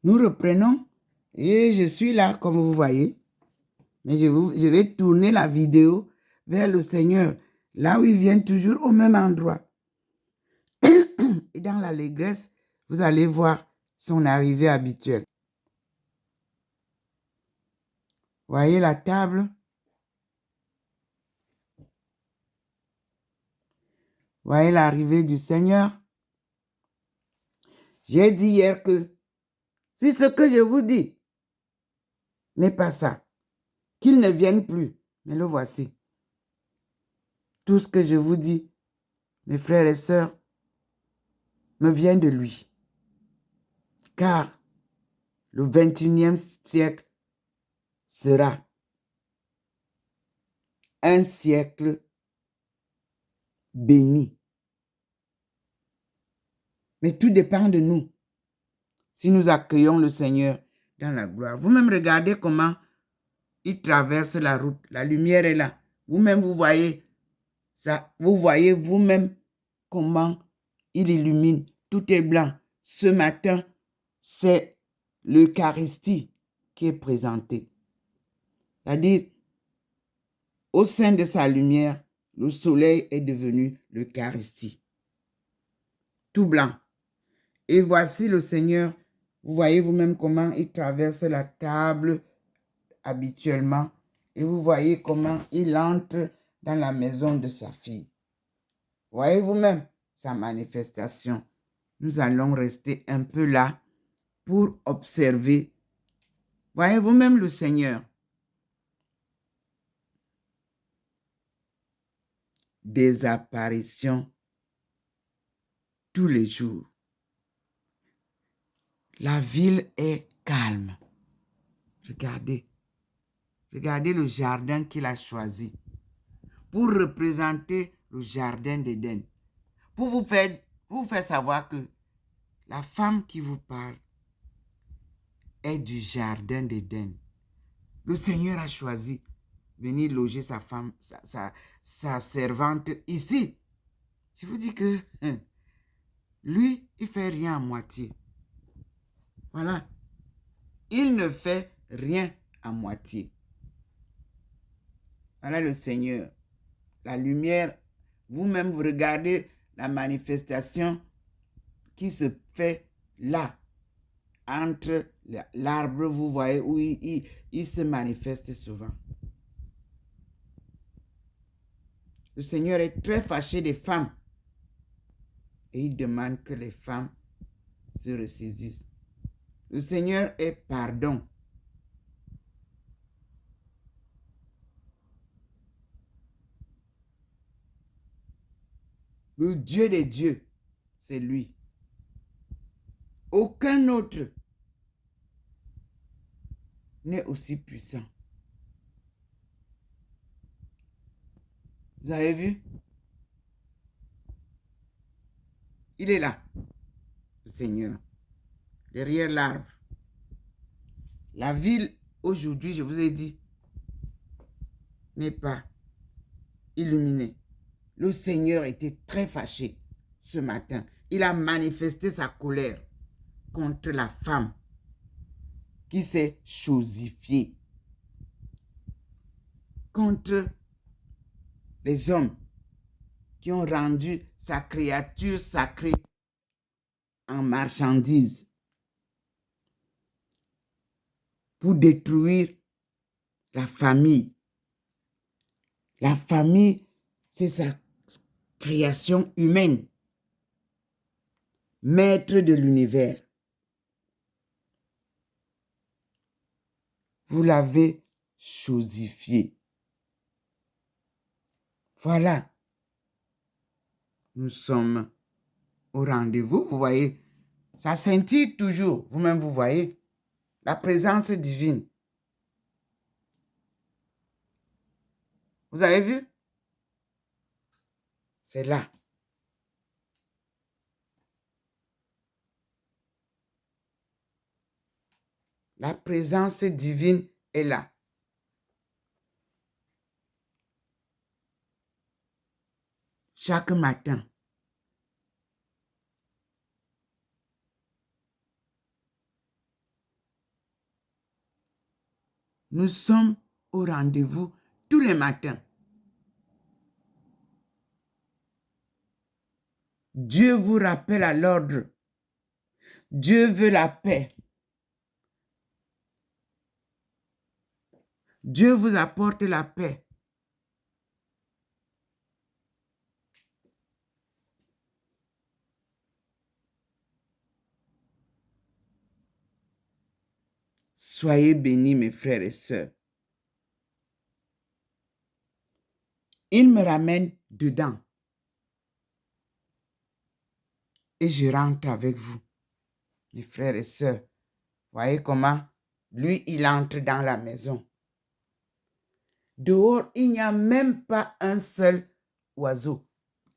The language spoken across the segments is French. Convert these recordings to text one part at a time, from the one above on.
Nous reprenons et je suis là, comme vous voyez. Mais je vais tourner la vidéo vers le Seigneur, là où il vient toujours au même endroit. Et dans l'allégresse, vous allez voir son arrivée habituelle. Voyez la table. Voyez l'arrivée du Seigneur. J'ai dit hier que si ce que je vous dis n'est pas ça, qu'il ne vienne plus, mais le voici. Tout ce que je vous dis, mes frères et sœurs, me vient de lui. Car le 21e siècle sera un siècle béni. Mais tout dépend de nous. Si nous accueillons le Seigneur dans la gloire. Vous-même regardez comment il traverse la route. La lumière est là. Vous-même, vous voyez ça. Vous voyez vous-même comment il illumine. Tout est blanc. Ce matin, c'est l'Eucharistie qui est présentée. C'est-à-dire, au sein de sa lumière, le soleil est devenu l'Eucharistie. Tout blanc. Et voici le Seigneur. Vous voyez vous-même comment il traverse la table habituellement. Et vous voyez comment il entre dans la maison de sa fille. Voyez vous-même sa manifestation. Nous allons rester un peu là pour observer. Voyez vous-même le Seigneur. Des apparitions tous les jours. La ville est calme. Regardez. Regardez le jardin qu'il a choisi pour représenter le jardin d'Éden. Pour vous faire savoir que la femme qui vous parle est du jardin d'Éden. Le Seigneur a choisi venir loger sa femme, sa servante ici. Je vous dis que lui, il ne fait rien à moitié. Voilà. Il ne fait rien à moitié. Voilà le Seigneur. La lumière, vous-même, vous regardez la manifestation qui se fait là, entre l'arbre, vous voyez, où il se manifeste souvent. Le Seigneur est très fâché des femmes. Et il demande que les femmes se ressaisissent. Le Seigneur est pardon. Le Dieu des dieux, c'est lui. Aucun autre n'est aussi puissant. Vous avez vu? Il est là, le Seigneur, derrière l'arbre. La ville, aujourd'hui, je vous ai dit, n'est pas illuminée. Le Seigneur était très fâché ce matin. Il a manifesté sa colère contre la femme qui s'est chosifiée, contre les hommes qui ont rendu sa créature sacrée en marchandise pour détruire la famille. La famille, c'est sa création humaine, maître de l'univers. Vous l'avez chosifié. Voilà. Nous sommes au rendez-vous. Vous voyez, ça scintille toujours. Vous-même, vous voyez la présence divine. Vous avez vu? C'est là. La présence divine est là. Chaque matin. Nous sommes au rendez-vous tous les matins. Dieu vous rappelle à l'ordre. Dieu veut la paix. Dieu vous apporte la paix. Soyez bénis, mes frères et sœurs. Il me ramène dedans. Et je rentre avec vous, mes frères et sœurs. Voyez comment lui, il entre dans la maison. Dehors, il n'y a même pas un seul oiseau.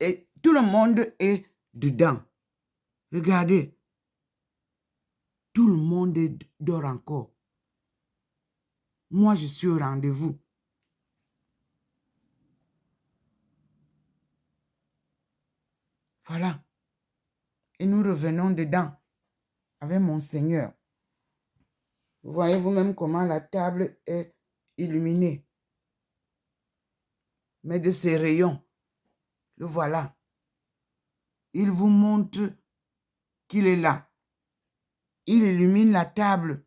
Et tout le monde est dedans. Regardez. Tout le monde dort encore. Moi, je suis au rendez-vous. Voilà. Et nous revenons dedans avec mon Seigneur. Vous voyez vous-même comment la table est illuminée. Mais de ses rayons, le voilà. Il vous montre qu'il est là. Il illumine la table.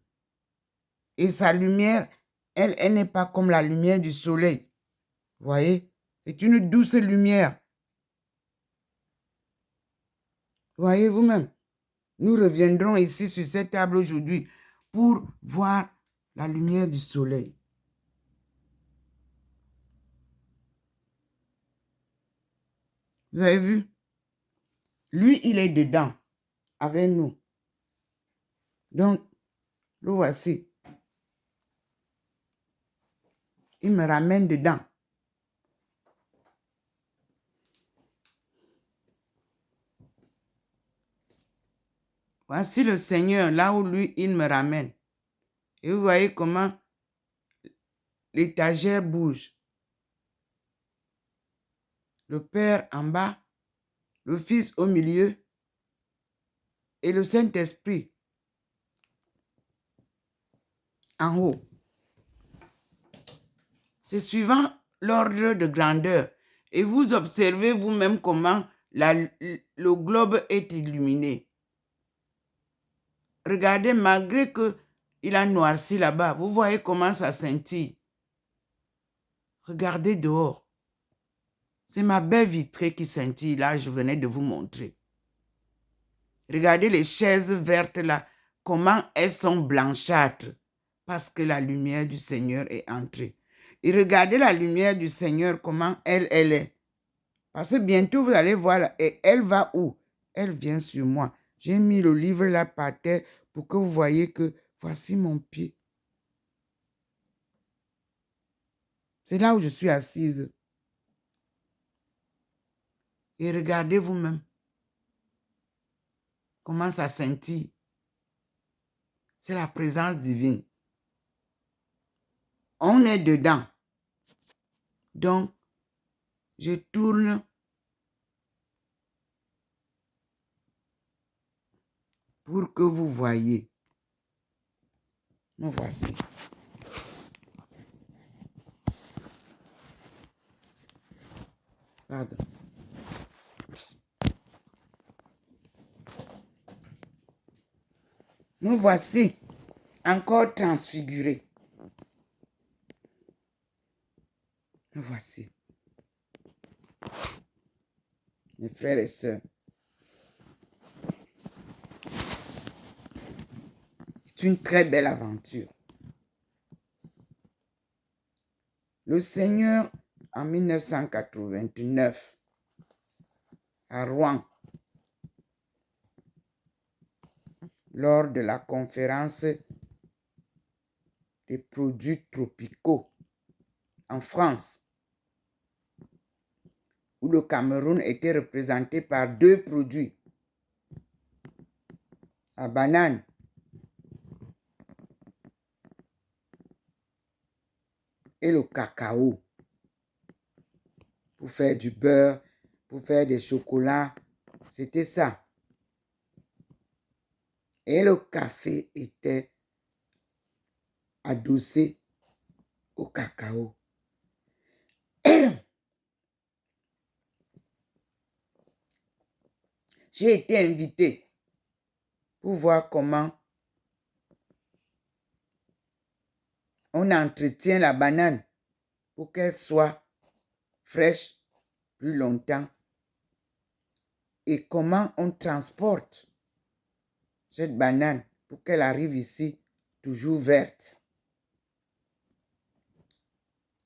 Et sa lumière, elle n'est pas comme la lumière du soleil. Vous voyez? C'est une douce lumière. Voyez vous-même. Nous reviendrons ici sur cette table aujourd'hui pour voir la lumière du soleil. Vous avez vu? Lui, il est dedans, avec nous. Donc, le voici. Il me ramène dedans. Voici le Seigneur, là où lui, il me ramène. Et vous voyez comment l'étagère bouge. Le Père en bas, le Fils au milieu et le Saint-Esprit en haut. C'est suivant l'ordre de grandeur. Et vous observez vous-même comment le globe est illuminé. Regardez, malgré qu'il a noirci là-bas, vous voyez comment ça scintille. Regardez dehors. C'est ma baie vitrée qui scintille là, je venais de vous montrer. Regardez les chaises vertes là, comment elles sont blanchâtres parce que la lumière du Seigneur est entrée. Et regardez la lumière du Seigneur, comment elle est. Parce que bientôt vous allez voir, là, et elle va où? Elle vient sur moi. J'ai mis le livre là par terre pour que vous voyez que voici mon pied. C'est là où je suis assise. Et regardez vous-même comment ça scintille. C'est la présence divine. On est dedans. Donc, je tourne pour que vous voyez. Me voici. Pardon. Me voici encore transfiguré. Me voici. Mes frères et sœurs. C'est une très belle aventure. Le Seigneur, en 1989, à Rouen, lors de la conférence des produits tropicaux en France, où le Cameroun était représenté par 2 produits, la banane et le cacao, pour faire du beurre, pour faire des chocolats. C'était ça. Et le café était adossé au cacao. J'ai été invité pour voir comment on entretient la banane pour qu'elle soit fraîche plus longtemps et comment on transporte cette banane pour qu'elle arrive ici toujours verte.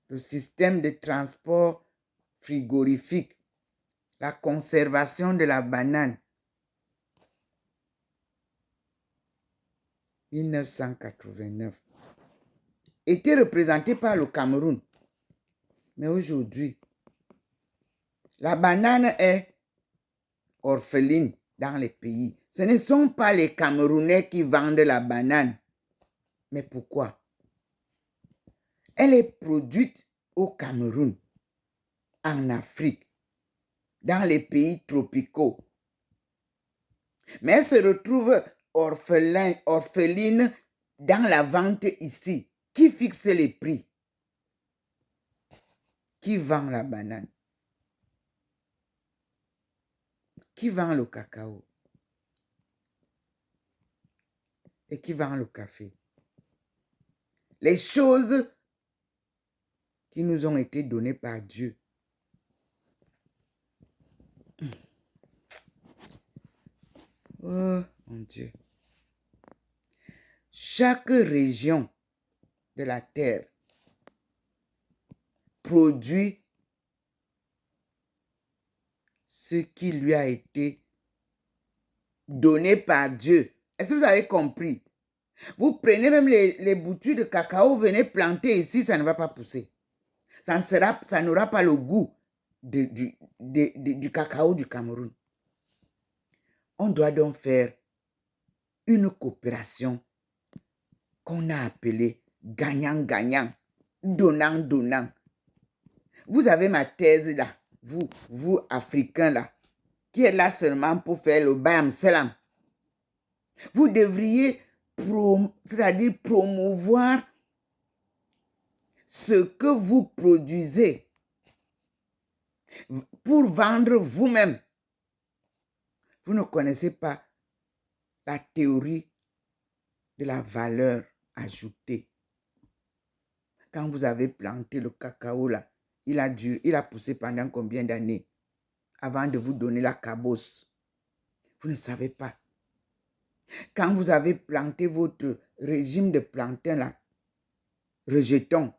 Le système de transport frigorifique, la conservation de la banane. 1989. Était représenté par le Cameroun. Mais aujourd'hui, la banane est orpheline dans les pays. Ce ne sont pas les Camerounais qui vendent la banane. Mais pourquoi? Elle est produite au Cameroun, en Afrique, dans les pays tropicaux. Mais elle se retrouve orpheline dans la vente ici. Qui fixe les prix? Qui vend la banane? Qui vend le cacao? Et qui vend le café? Les choses qui nous ont été données par Dieu. Oh mon Dieu. Chaque région de la terre produit ce qui lui a été donné par Dieu. Est-ce que vous avez compris? Vous prenez même les boutures de cacao, venez planter ici, ça ne va pas pousser. Ça n'aura pas le goût du cacao du Cameroun. On doit donc faire une coopération qu'on a appelée gagnant-gagnant, donnant-donnant. Vous avez ma thèse là, vous Africains là, qui est là seulement pour faire le bam salam. Vous devriez c'est-à-dire promouvoir ce que vous produisez pour vendre vous-même. Vous ne connaissez pas la théorie de la valeur ajoutée. Quand vous avez planté le cacao là, il a poussé pendant combien d'années avant de vous donner la cabosse? Vous ne savez pas. Quand vous avez planté votre régime de plantain là, rejetons,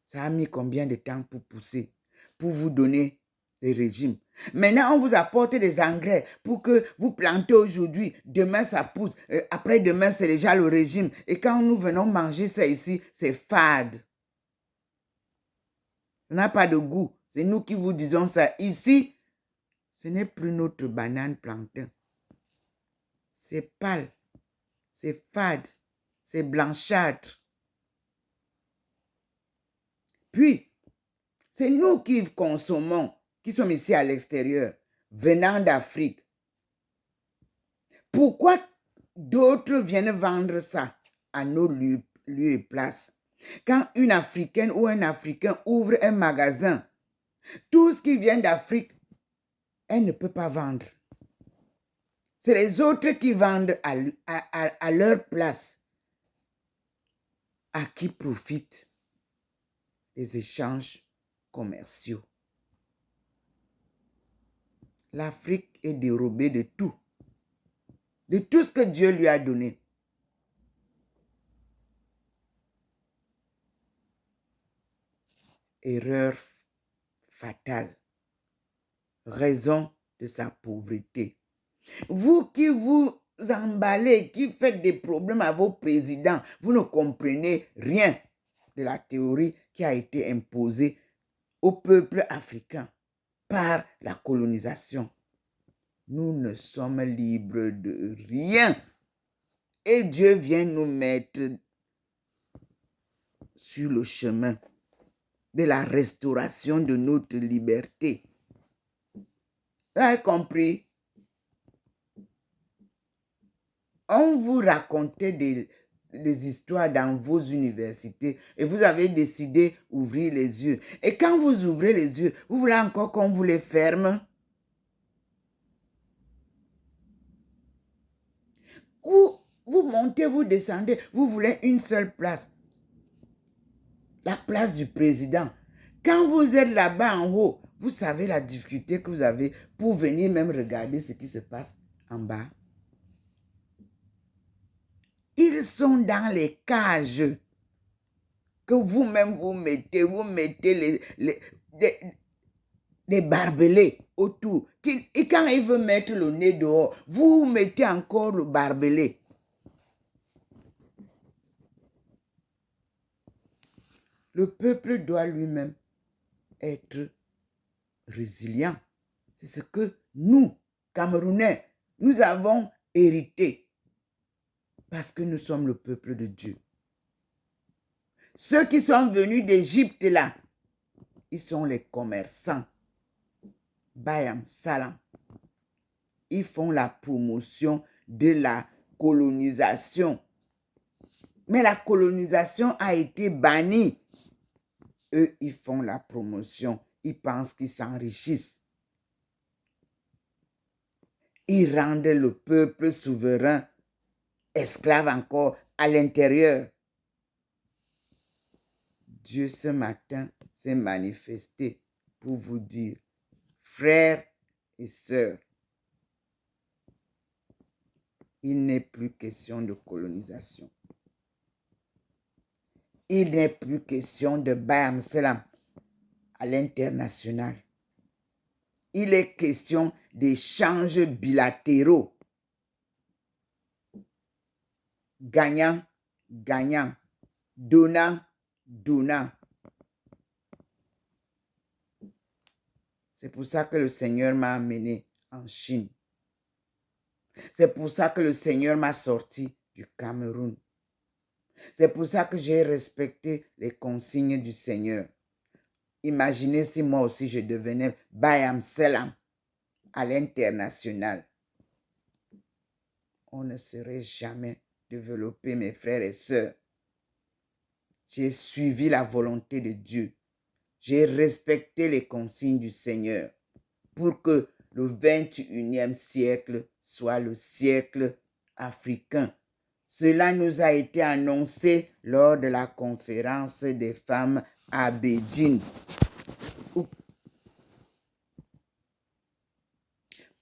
ça a mis combien de temps pour pousser, pour vous donner le régime? Maintenant, on vous apporte des engrais pour que vous plantez aujourd'hui, demain ça pousse, après-demain c'est déjà le régime. Et quand nous venons manger ça ici, c'est fade. Ça n'a pas de goût. C'est nous qui vous disons ça. Ici, ce n'est plus notre banane plantain. C'est pâle, c'est fade, c'est blanchâtre. Puis, c'est nous qui consommons, qui sommes ici à l'extérieur, venant d'Afrique. Pourquoi d'autres viennent vendre ça à nos lieux et places? Quand une Africaine ou un Africain ouvre un magasin, tout ce qui vient d'Afrique, elle ne peut pas vendre. C'est les autres qui vendent à leur place. À qui profitent les échanges commerciaux? L'Afrique est dérobée de tout ce que Dieu lui a donné. Erreur fatale. Raison de sa pauvreté. Vous qui vous emballez, qui faites des problèmes à vos présidents, vous ne comprenez rien de la théorie qui a été imposée au peuple africain par la colonisation. Nous ne sommes libres de rien. Et Dieu vient nous mettre sur le chemin de la restauration de notre liberté. Vous avez compris? On vous racontait des histoires dans vos universités et vous avez décidé d'ouvrir les yeux. Et quand vous ouvrez les yeux, vous voulez encore qu'on vous les ferme? Vous montez, vous descendez, vous voulez une seule place. La place du président. Quand vous êtes là-bas en haut, vous savez la difficulté que vous avez pour venir même regarder ce qui se passe en bas. Ils sont dans les cages que vous-même vous mettez des barbelés autour. Et quand il veut mettre le nez dehors, vous mettez encore le barbelé. Le peuple doit lui-même être résilient. C'est ce que nous, Camerounais, nous avons hérité. Parce que nous sommes le peuple de Dieu. Ceux qui sont venus d'Égypte là, ils sont les commerçants. Bayam Salam. Ils font la promotion de la colonisation. Mais la colonisation a été bannie. Eux, ils font la promotion. Ils pensent qu'ils s'enrichissent. Ils rendent le peuple souverain esclave encore à l'intérieur. Dieu ce matin s'est manifesté pour vous dire, frères et sœurs, il n'est plus question de colonisation. Il n'est plus question de Bayam Salam à l'international. Il est question d'échanges bilatéraux. Gagnant, gagnant, donnant, donnant. C'est pour ça que le Seigneur m'a amené en Chine. C'est pour ça que le Seigneur m'a sorti du Cameroun. C'est pour ça que j'ai respecté les consignes du Seigneur. Imaginez si moi aussi je devenais Bayam Salam à l'international. On ne serait jamais développé, mes frères et sœurs. J'ai suivi la volonté de Dieu. J'ai respecté les consignes du Seigneur pour que le 21e siècle soit le siècle africain. Cela nous a été annoncé lors de la conférence des femmes à Beijing.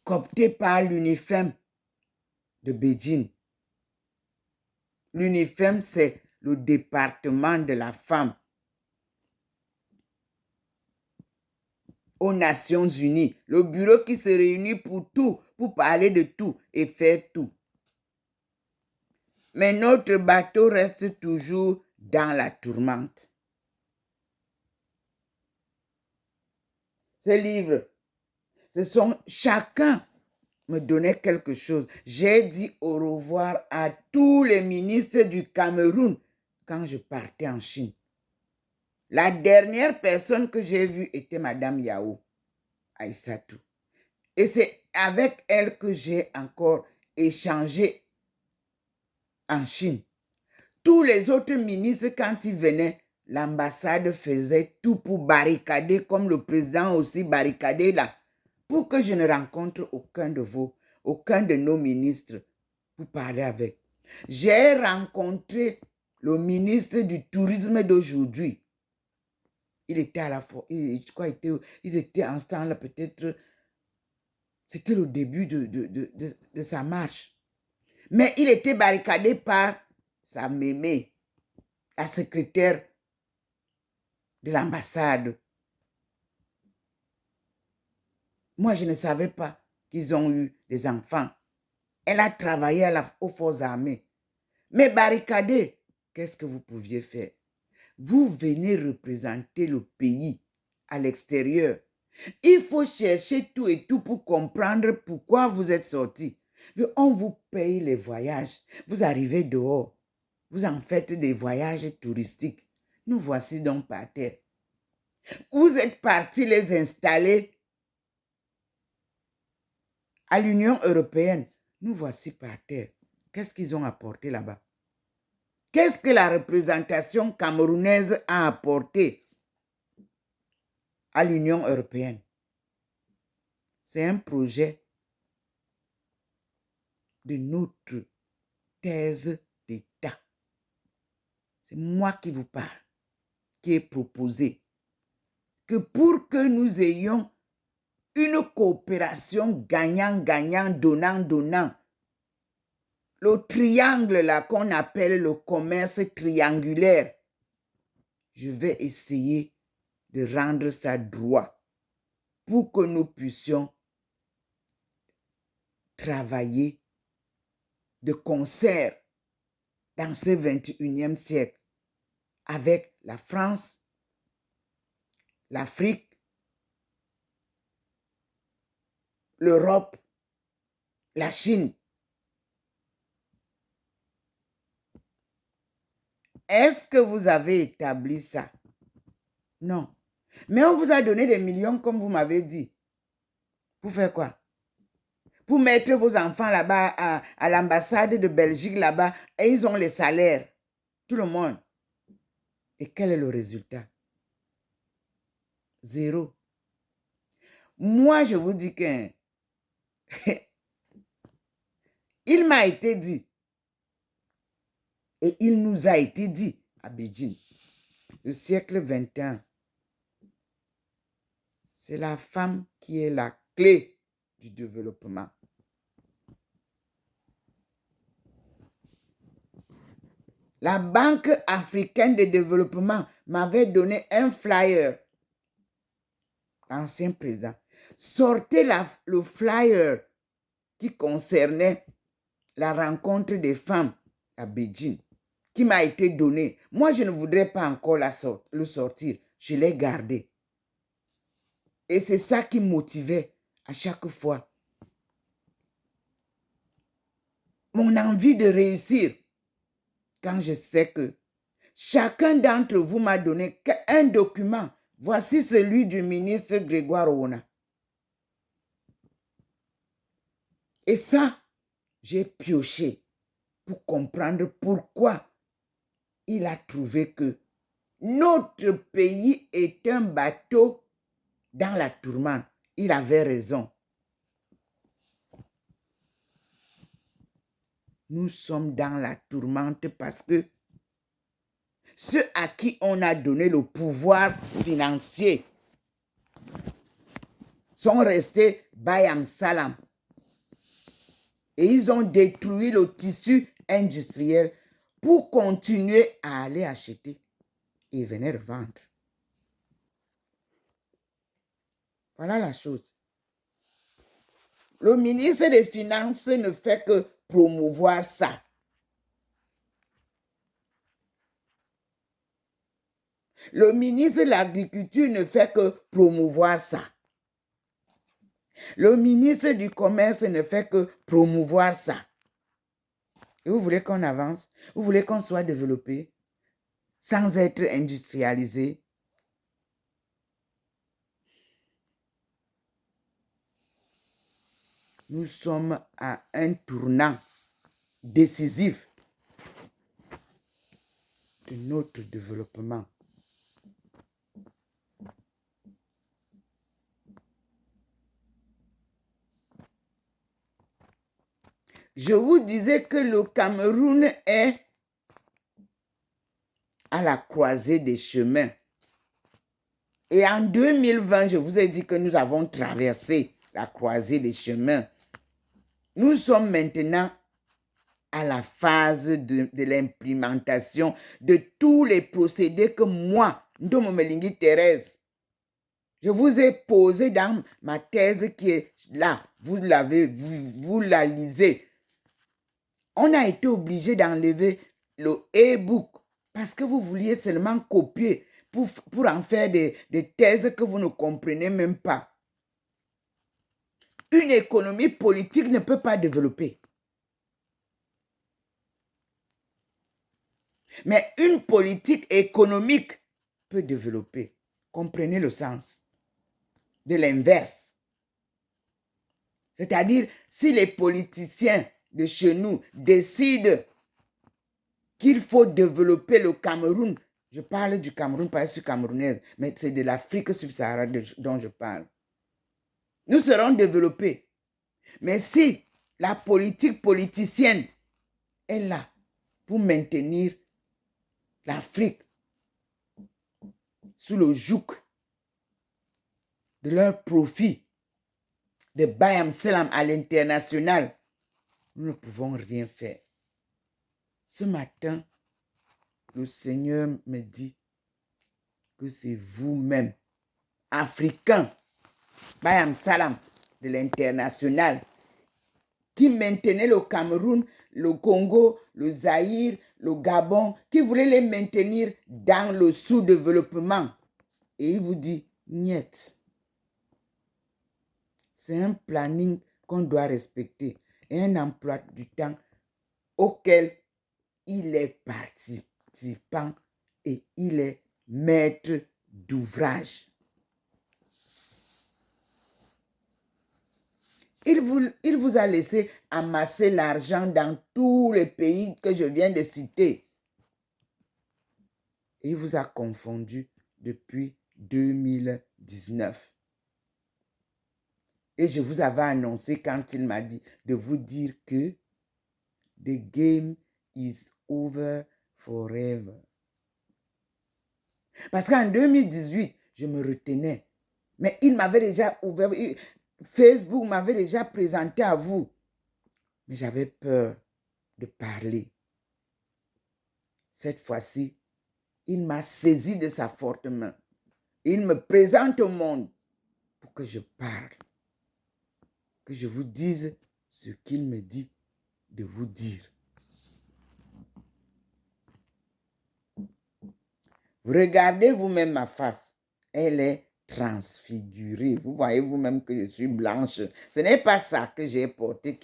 Coopté par l'UNIFEM de Beijing. L'UNIFEM, c'est le département de la femme aux Nations Unies. Le bureau qui se réunit pour tout, pour parler de tout et faire tout. Mais notre bateau reste toujours dans la tourmente. Ces livres, chacun me donnait quelque chose. J'ai dit au revoir à tous les ministres du Cameroun quand je partais en Chine. La dernière personne que j'ai vue était Madame Yao Aïssatou. Et c'est avec elle que j'ai encore échangé en Chine. Tous les autres ministres, quand ils venaient, l'ambassade faisait tout pour barricader, comme le président aussi barricadé là, pour que je ne rencontre aucun de nos ministres pour parler avec. J'ai rencontré le ministre du tourisme d'aujourd'hui. Il était à la fois, je crois, ils étaient en ce temps-là, peut-être, c'était le début de sa marche. Mais il était barricadé par sa mémé, la secrétaire de l'ambassade. Moi, je ne savais pas qu'ils ont eu des enfants. Elle a travaillé aux forces armées. Mais barricadé, qu'est-ce que vous pouviez faire? Vous venez représenter le pays à l'extérieur. Il faut chercher tout et tout pour comprendre pourquoi vous êtes sorti. On vous paye les voyages. Vous arrivez dehors. Vous en faites des voyages touristiques. Nous voici donc par terre. Vous êtes partis les installer à l'Union européenne. Nous voici par terre. Qu'est-ce qu'ils ont apporté là-bas? Qu'est-ce que la représentation camerounaise a apporté à l'Union européenne? C'est un projet de notre thèse d'État. C'est moi qui vous parle, qui ai proposé que pour que nous ayons une coopération gagnant-gagnant, donnant-donnant, le triangle là qu'on appelle le commerce triangulaire, je vais essayer de rendre ça droit pour que nous puissions travailler de concert dans ce 21e siècle avec la France, l'Afrique, l'Europe, la Chine. Est-ce que vous avez établi ça? Non. Mais on vous a donné des millions, comme vous m'avez dit. Pour faire quoi? Pour mettre vos enfants là-bas à l'ambassade de Belgique là-bas et ils ont les salaires. Tout le monde. Et quel est le résultat? Zéro. Moi, je vous dis que il m'a été dit et il nous a été dit à Beijing, le siècle 21, c'est la femme qui est la clé du développement. La Banque africaine de développement m'avait donné un flyer. L'ancien président. Sortez le flyer qui concernait la rencontre des femmes à Beijing, qui m'a été donné. Moi, je ne voudrais pas encore le sortir. Je l'ai gardé. Et c'est ça qui me motivait à chaque fois. Mon envie de réussir. Quand je sais que chacun d'entre vous m'a donné un document. Voici celui du ministre Grégoire Ouna. Et ça, j'ai pioché pour comprendre pourquoi il a trouvé que notre pays est un bateau dans la tourmente. Il avait raison. Nous sommes dans la tourmente parce que ceux à qui on a donné le pouvoir financier sont restés bayam salam. Et ils ont détruit le tissu industriel pour continuer à aller acheter et venir vendre. Voilà la chose. Le ministre des Finances ne fait que promouvoir ça. Le ministre de l'Agriculture ne fait que promouvoir ça. Le ministre du Commerce ne fait que promouvoir ça. Et vous voulez qu'on avance? Vous voulez qu'on soit développé sans être industrialisé? Nous sommes à un tournant décisif de notre développement. Je vous disais que le Cameroun est à la croisée des chemins. Et en 2020, je vous ai dit que nous avons traversé la croisée des chemins. Nous sommes maintenant à la phase de l'implémentation de tous les procédés que moi, Ndomomelingi Thérèse, je vous ai posé dans ma thèse qui est là. Vous l'avez, vous la lisez. On a été obligé d'enlever le e-book parce que vous vouliez seulement copier pour en faire des thèses que vous ne comprenez même pas. Une économie politique ne peut pas développer. Mais une politique économique peut développer. Comprenez le sens de l'inverse. C'est-à-dire, si les politiciens de chez nous décident qu'il faut développer le Cameroun. Je parle du Cameroun, pas sur camerounaise, mais c'est de l'Afrique subsaharienne dont je parle. Nous serons développés. Mais si la politique politicienne est là pour maintenir l'Afrique sous le joug de leur profit, de Bayam Selam à l'international, nous ne pouvons rien faire. Ce matin, le Seigneur me dit que c'est vous-même, Africains, Bayam Salam de l'international, qui maintenait le Cameroun, le Congo, le Zaïre, le Gabon, qui voulait les maintenir dans le sous-développement. Et il vous dit, niet. C'est un planning qu'on doit respecter et un emploi du temps auquel il est participant et il est maître d'ouvrage. Il vous a laissé amasser l'argent dans tous les pays que je viens de citer. Il vous a confondu depuis 2019. Et je vous avais annoncé quand il m'a dit de vous dire que the game is over forever. Parce qu'en 2018, je me retenais. Mais il m'avait déjà ouvert, Facebook m'avait déjà présenté à vous. Mais j'avais peur de parler. Cette fois-ci, il m'a saisi de sa forte main. Il me présente au monde pour que je parle. Que je vous dise ce qu'il me dit de vous dire. Vous regardez vous-même ma face. Elle est transfigurée. Vous voyez vous-même que je suis blanche. Ce n'est pas ça que j'ai porté.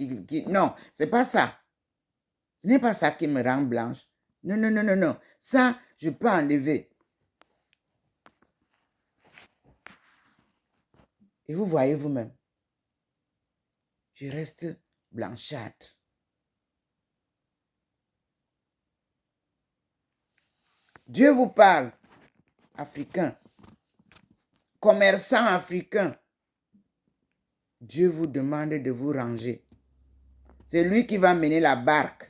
Non, ce n'est pas ça. Ce n'est pas ça qui me rend blanche. Non, non, non, non, non. Ça, je peux enlever. Et vous voyez vous-même. Je reste blanchâtre. Dieu vous parle, Africain, commerçant africain. Dieu vous demande de vous ranger. C'est lui qui va mener la barque.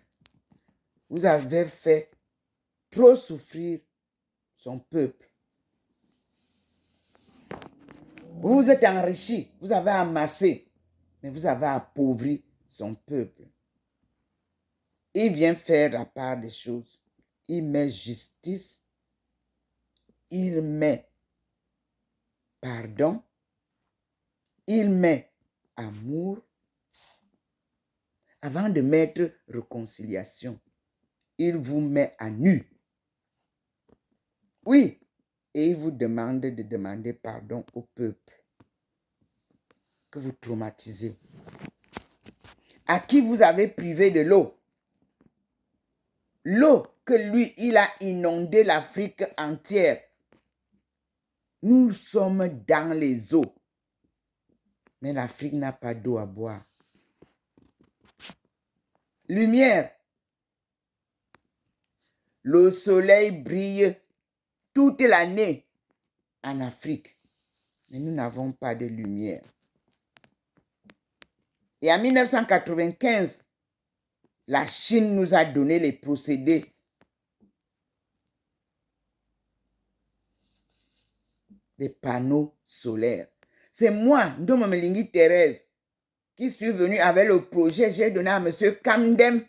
Vous avez fait trop souffrir son peuple. Vous vous êtes enrichi, vous avez amassé, mais vous avez appauvri son peuple. Il vient faire la part des choses. Il met justice, il met pardon, il met amour, avant de mettre réconciliation. Il vous met à nu. Oui, et il vous demande de demander pardon au peuple que vous traumatisez, à qui vous avez privé de l'eau. L'eau que lui, il a inondé l'Afrique entière. Nous sommes dans les eaux. Mais l'Afrique n'a pas d'eau à boire. Lumière. Le soleil brille toute l'année en Afrique. Mais nous n'avons pas de lumière. Et en 1995, la Chine nous a donné les procédés des panneaux solaires. C'est moi, Ndoma Melingi Thérèse, qui suis venu avec le projet. J'ai donné à M. Kamdem,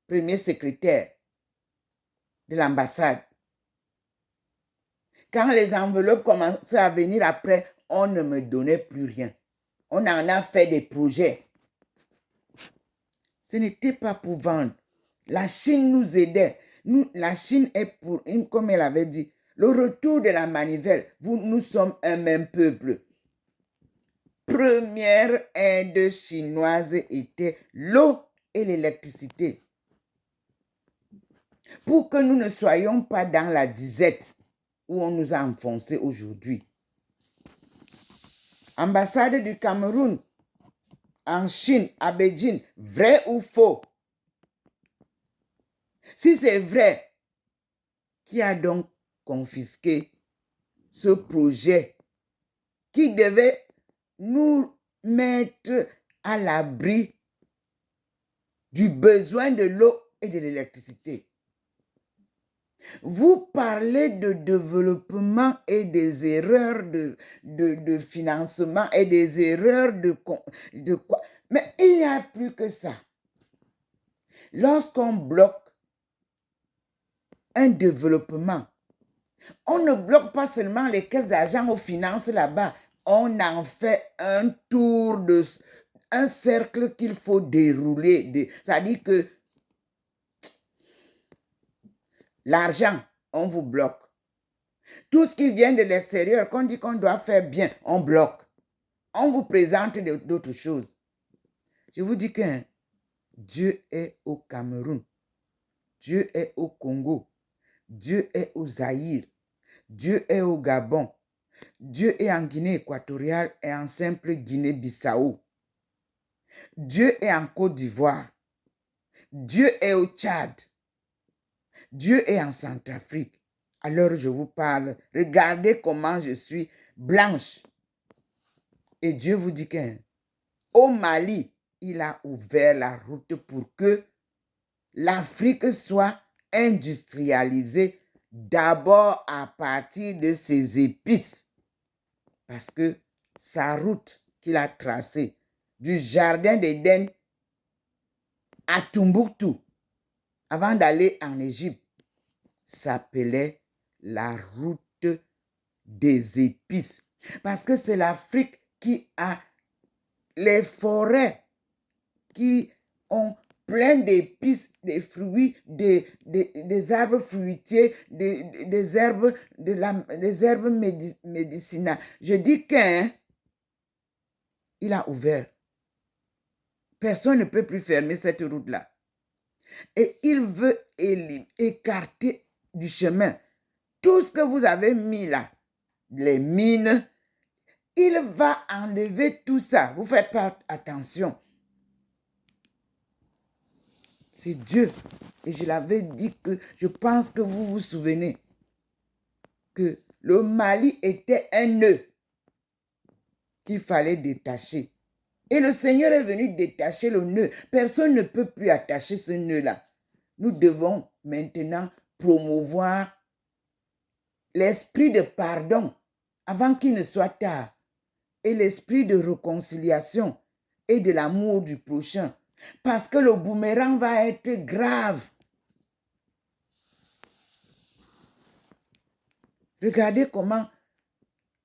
premier secrétaire de l'ambassade. Quand les enveloppes commençaient à venir après, on ne me donnait plus rien. On en a fait des projets. Ce n'était pas pour vendre. La Chine nous aidait. La Chine est pour, comme elle avait dit, le retour de la manivelle. Nous sommes un même peuple. Première aide chinoise était l'eau et l'électricité. Pour que nous ne soyons pas dans la disette où on nous a enfoncés aujourd'hui. Ambassade du Cameroun en Chine, à Beijing, vrai ou faux? Si c'est vrai, qui a donc confisqué ce projet qui devait nous mettre à l'abri du besoin de l'eau et de l'électricité? Vous parlez de développement et des erreurs de financement et des erreurs de quoi? Mais il n'y a plus que ça. Lorsqu'on bloque un développement, on ne bloque pas seulement les caisses d'argent aux finances là-bas. On en fait un tour un cercle qu'il faut dérouler. C'est-à-dire que l'argent, on vous bloque. Tout ce qui vient de l'extérieur, qu'on dit qu'on doit faire bien, on bloque. On vous présente d'autres choses. Je vous dis que Dieu est au Cameroun. Dieu est au Congo. Dieu est au Zaïre. Dieu est au Gabon. Dieu est en Guinée équatoriale et en simple Guinée-Bissau. Dieu est en Côte d'Ivoire. Dieu est au Tchad. Dieu est en Centrafrique. Alors je vous parle. Regardez comment je suis blanche. Et Dieu vous dit qu'au Mali, il a ouvert la route pour que l'Afrique soit industrialisée d'abord à partir de ses épices. Parce que sa route qu'il a tracée du jardin d'Éden à Tombouctou, avant d'aller en Égypte, s'appelait la route des épices. Parce que c'est l'Afrique qui a les forêts qui ont plein d'épices, des fruits, des arbres fruitiers, des herbes, des herbes médicinales. Je dis qu'il a ouvert. Personne ne peut plus fermer cette route-là. Et il veut écarter du chemin tout ce que vous avez mis là, les mines. Il va enlever tout ça. Vous faites pas attention. C'est Dieu. Et je l'avais dit que je pense que vous vous souvenez que le Mali était un nœud qu'il fallait détacher. Et le Seigneur est venu détacher le nœud. Personne ne peut plus attacher ce nœud-là. Nous devons maintenant promouvoir l'esprit de pardon avant qu'il ne soit tard et l'esprit de réconciliation et de l'amour du prochain. Parce que le boomerang va être grave. Regardez comment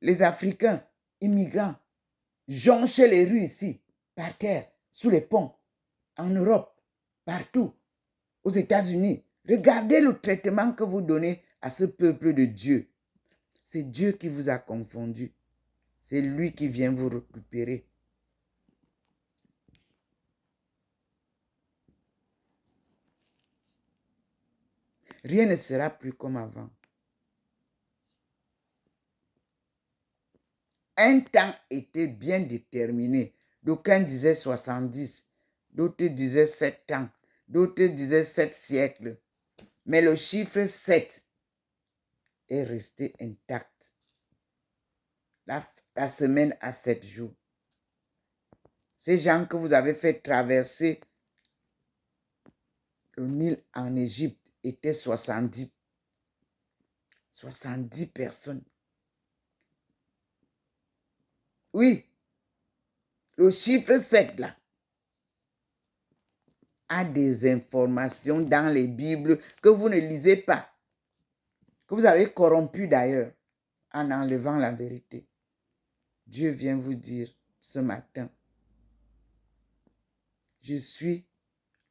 les Africains immigrants jonchent les rues ici, par terre, sous les ponts, en Europe, partout, aux États-Unis. Regardez le traitement que vous donnez à ce peuple de Dieu. C'est Dieu qui vous a confondu. C'est lui qui vient vous récupérer. Rien ne sera plus comme avant. Un temps était bien déterminé. D'aucuns disaient 70, d'autres disaient 7 ans, d'autres disaient 7 siècles. Mais le chiffre 7 est resté intact. La semaine a 7 jours. Ces gens que vous avez fait traverser le Nil en Égypte étaient 70. 70 personnes. Oui, le chiffre 7 là a des informations dans les Bibles que vous ne lisez pas, que vous avez corrompu d'ailleurs en enlevant la vérité. Dieu vient vous dire ce matin, je suis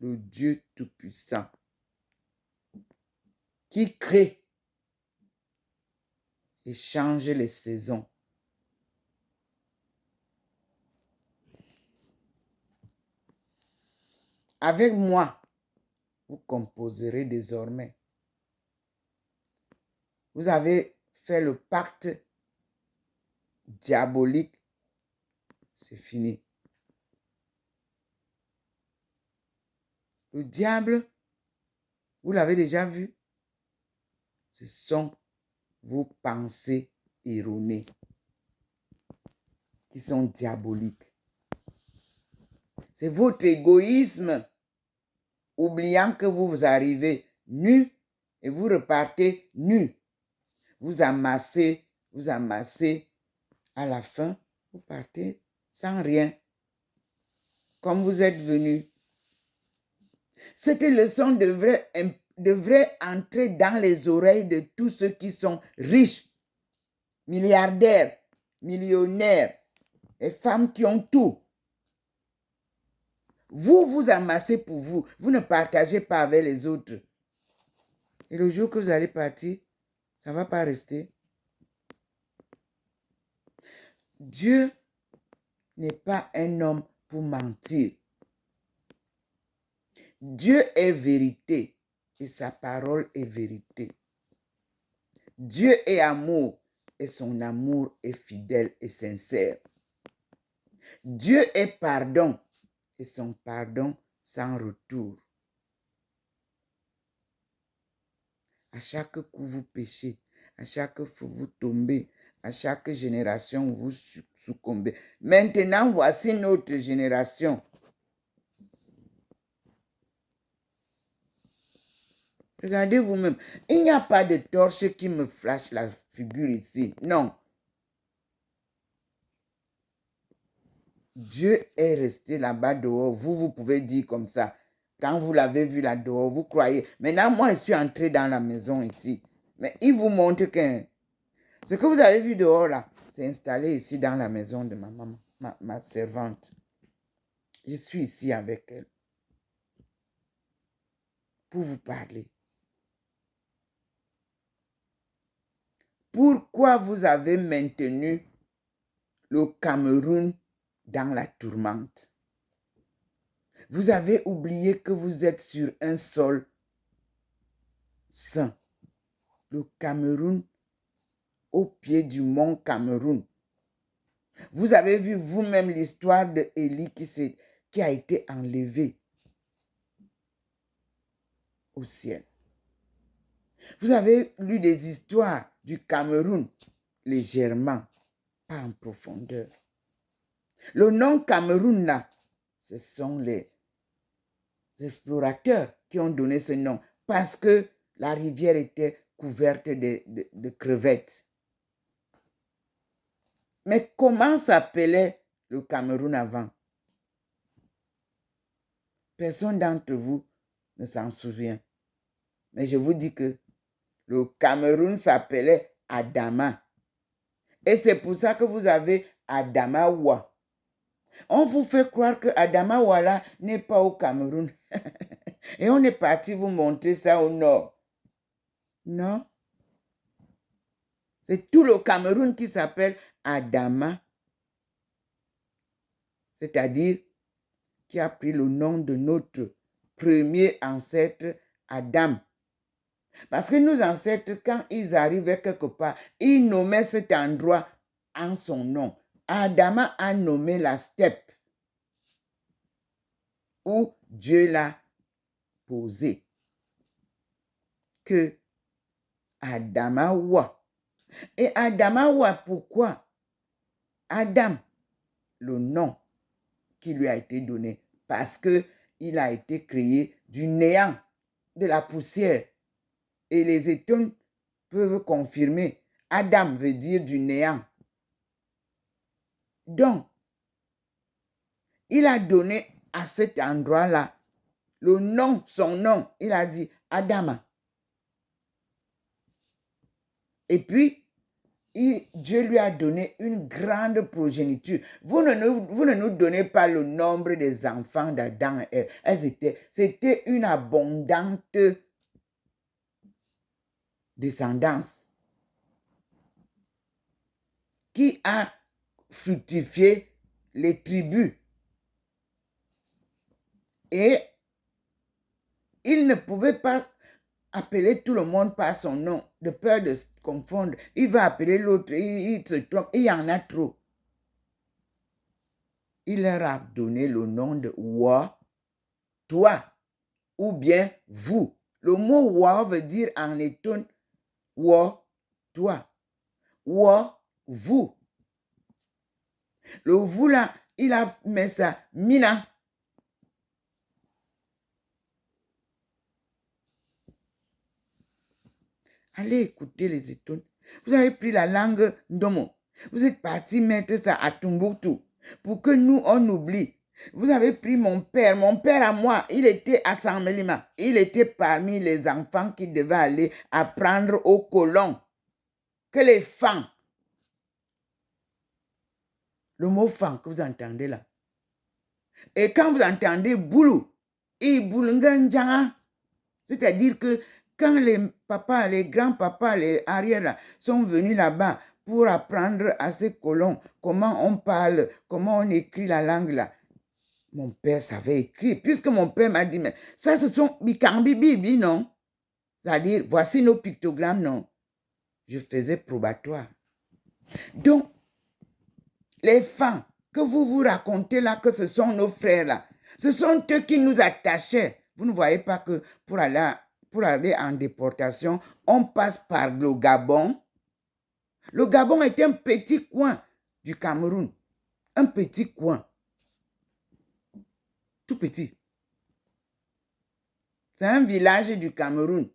le Dieu Tout-Puissant qui crée et change les saisons. Avec moi, vous composerez désormais. Vous avez fait le pacte diabolique. C'est fini. Le diable Vous l'avez déjà vu? Ce sont vos pensées erronées qui sont diaboliques. C'est votre égoïsme, oubliant que vous arrivez nu et vous repartez nu. Vous amassez, à la fin, vous partez sans rien, comme vous êtes venu. Cette leçon devrait entrer dans les oreilles de tous ceux qui sont riches, milliardaires, millionnaires, et femmes qui ont tout. Vous vous amassez pour vous. Vous ne partagez pas avec les autres. Et le jour que vous allez partir, ça ne va pas rester. Dieu n'est pas un homme pour mentir. Dieu est vérité et sa parole est vérité. Dieu est amour et son amour est fidèle et sincère. Dieu est pardon et son pardon sans retour. À chaque coup, vous péchez. À chaque fois, vous tombez. À chaque génération, vous succombez. Maintenant, voici notre génération. Regardez vous-même. Il n'y a pas de torche qui me flash la figure ici. Non. Dieu est resté là-bas dehors. Vous pouvez dire comme ça. Quand vous l'avez vu là dehors, vous croyez. Maintenant, moi, je suis entré dans la maison ici. Mais il vous montre que ce que vous avez vu dehors là, c'est installé ici dans la maison de ma maman, ma servante. Je suis ici avec elle pour vous parler. Pourquoi vous avez maintenu le Cameroun dans la tourmente? Vous avez oublié que vous êtes sur un sol saint. Le Cameroun, au pied du mont Cameroun. Vous avez vu vous-même l'histoire de Élie qui a été enlevé au ciel. Vous avez lu des histoires du Cameroun légèrement, pas en profondeur. Le nom Cameroun là, ce sont les explorateurs qui ont donné ce nom parce que la rivière était couverte de crevettes. Mais comment s'appelait le Cameroun avant? Personne d'entre vous ne s'en souvient. Mais je vous dis que le Cameroun s'appelait Adama. Et c'est pour ça que vous avez Adamawa. On vous fait croire que Adamawa là n'est pas au Cameroun. Et on est parti vous montrer ça au nord. Non. C'est tout le Cameroun qui s'appelle Adama. C'est-à-dire qui a pris le nom de notre premier ancêtre Adam. Parce que nos ancêtres, quand ils arrivaient quelque part, ils nommaient cet endroit en son nom. Adama a nommé la steppe où Dieu l'a posé. Que Adamawa. Et Adamawa, pourquoi? Adam, le nom qui lui a été donné. Parce qu'il a été créé du néant, de la poussière. Et les études peuvent confirmer. Adam veut dire du néant. Donc, il a donné à cet endroit-là le nom, son nom. Il a dit Adama. Et puis, Dieu lui a donné une grande progéniture. Vous ne nous donnez pas le nombre des enfants d'Adam et Ève. C'était une abondante descendance qui a fructifié les tribus. Et il ne pouvait pas appeler tout le monde par son nom, de peur de se confondre. Il va appeler l'autre, il se trompe, il y en a trop. Il leur a donné le nom de Wa, toi, ou bien vous. Le mot wa veut dire en letton wa, toi. Wa, vous. Le vous là, il a mis ça, mina. Allez écouter les étoiles. Vous avez pris la langue Ndomo. Vous êtes parti mettre ça à Tombouctou pour que nous, on oublie. Vous avez pris mon père à moi, il était à Samelima. Il était parmi les enfants qui devaient aller apprendre aux colons que les femmes. Le mot femme que vous entendez là. Et quand vous entendez boulou, c'est-à-dire que quand les papas, les grands-papas, les arrières sont venus là-bas pour apprendre à ces colons comment on parle, comment on écrit la langue là, mon père savait écrire, puisque mon père m'a dit, mais ça, ce sont Bikambi Bibi, non? C'est-à-dire, voici nos pictogrammes, non? Je faisais probatoire. Donc, les femmes que vous racontez là, que ce sont nos frères là, ce sont eux qui nous attachaient. Vous ne voyez pas que pour aller en déportation, on passe par le Gabon. Le Gabon est un petit coin du Cameroun. Un petit coin. Tout petit. C'est un village du Cameroun,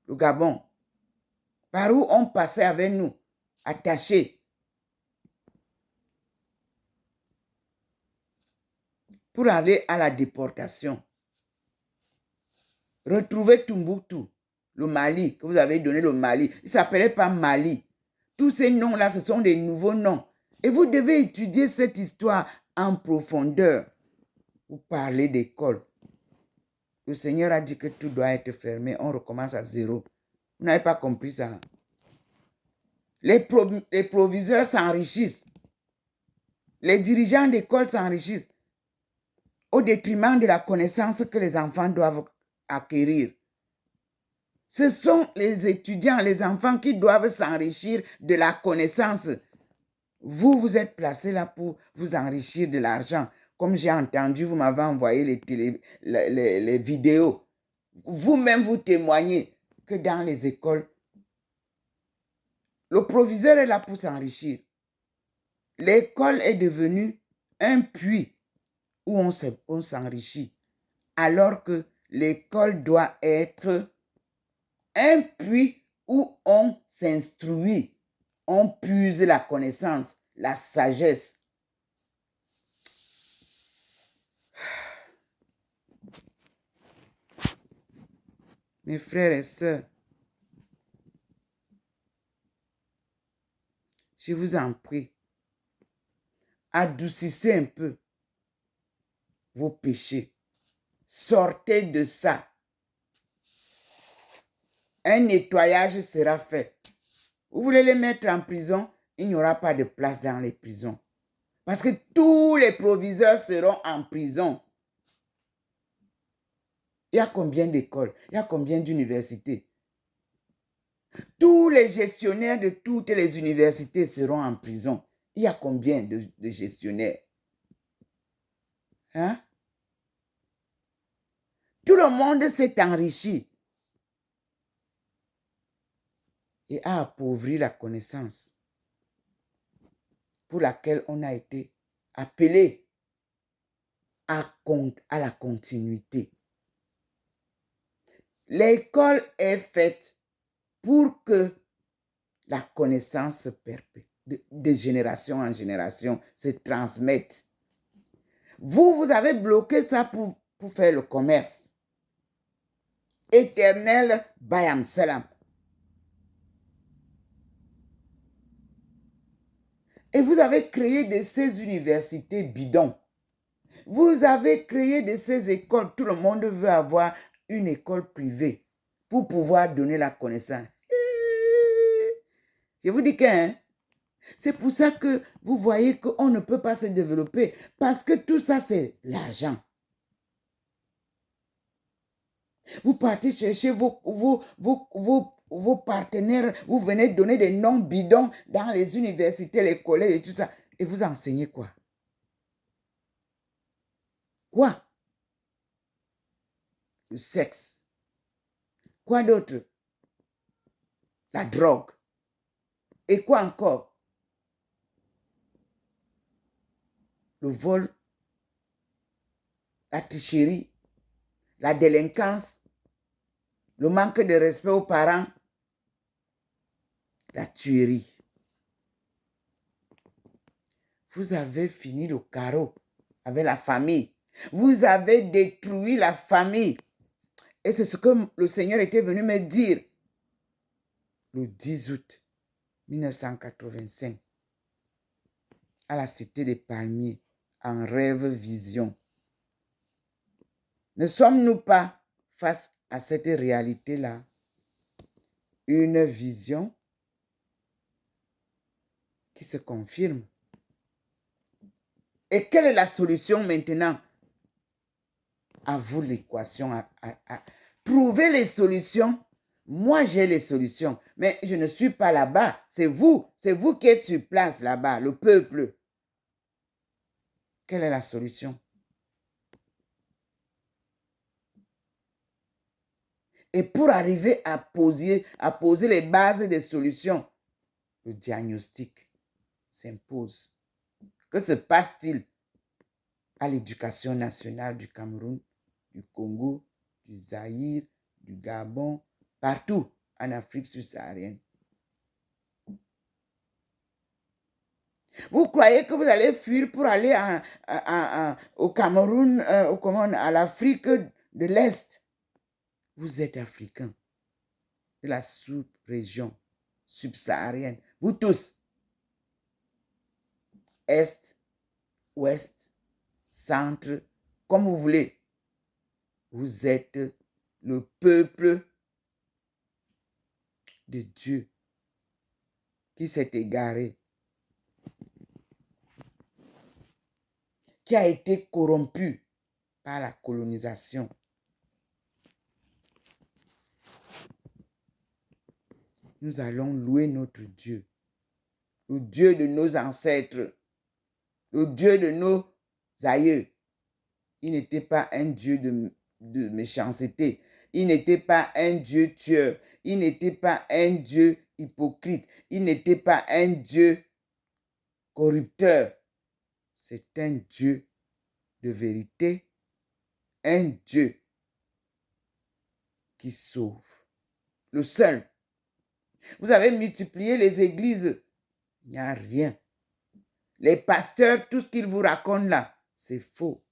le Gabon, par où on passait avec nous, attachés, pour aller à la déportation. Retrouvez Tombouctou, le Mali, que vous avez donné le Mali. Il ne s'appelait pas Mali. Tous ces noms-là, ce sont des nouveaux noms. Et vous devez étudier cette histoire en profondeur. Vous parlez d'école. Le Seigneur a dit que tout doit être fermé. On recommence à zéro. Vous n'avez pas compris ça. Les proviseurs s'enrichissent. Les dirigeants d'école s'enrichissent au détriment de la connaissance que les enfants doivent acquérir. Ce sont les étudiants, les enfants qui doivent s'enrichir de la connaissance. Vous, vous êtes placés là pour vous enrichir de l'argent. Comme j'ai entendu, vous m'avez envoyé les vidéos. Vous-même, vous témoignez que dans les écoles, le proviseur est là pour s'enrichir. L'école est devenue un puits où on s'enrichit. Alors que l'école doit être un puits où on s'instruit. On puise la connaissance, la sagesse. Mes frères et sœurs, je vous en prie, adoucissez un peu vos péchés. Sortez de ça. Un nettoyage sera fait. Vous voulez les mettre en prison, il n'y aura pas de place dans les prisons. Parce que tous les proviseurs seront en prison. Il y a combien d'écoles? Il y a combien d'universités? Tous les gestionnaires de toutes les universités seront en prison. Il y a combien de gestionnaires? Hein? Tout le monde s'est enrichi et a appauvri la connaissance pour laquelle on a été appelé à la continuité. L'école est faite pour que la connaissance de génération en génération se transmette. Vous avez bloqué ça pour faire le commerce. Éternel Bayam Salam. Et vous avez créé de ces universités bidons. Vous avez créé de ces écoles. Tout le monde veut avoir une école privée pour pouvoir donner la connaissance. Je vous dis que c'est pour ça que vous voyez qu'on ne peut pas se développer. Parce que tout ça, c'est l'argent. Vous partez chercher vos partenaires, vous venez donner des noms bidons dans les universités, les collèges et tout ça. Et vous enseignez quoi? Quoi? Le sexe. Quoi d'autre? La drogue. Et quoi encore? Le vol, la tricherie, la délinquance, le manque de respect aux parents, la tuerie. Vous avez fini le carreau avec la famille. Vous avez détruit la famille. Et c'est ce que le Seigneur était venu me dire le 10 août 1985 à la Cité des Palmiers, en rêve vision. Ne sommes-nous pas face à cette réalité-là? Une vision qui se confirme. Et quelle est la solution maintenant? À vous l'équation. Trouver les solutions. Moi, j'ai les solutions, mais je ne suis pas là-bas. C'est vous qui êtes sur place là-bas, le peuple. Quelle est la solution? Et pour arriver à poser les bases des solutions, le diagnostic s'impose. Que se passe-t-il à l'éducation nationale du Cameroun, du Congo, du Zaïre, du Gabon, partout en Afrique subsaharienne? Vous croyez que vous allez fuir pour aller au Cameroun, à l'Afrique de l'Est? Vous êtes africain de la sous-région subsaharienne. Vous tous, Est, Ouest, Centre, comme vous voulez. Vous êtes le peuple de Dieu qui s'est égaré, qui a été corrompu par la colonisation. Nous allons louer notre Dieu, le Dieu de nos ancêtres, le Dieu de nos aïeux. Il n'était pas un Dieu de méchanceté. Il n'était pas un Dieu tueur. Il n'était pas un Dieu hypocrite. Il n'était pas un Dieu corrupteur. C'est un Dieu de vérité, un Dieu qui sauve. Le seul. Vous avez multiplié les églises. Il n'y a rien. Les pasteurs, tout ce qu'ils vous racontent là, c'est faux.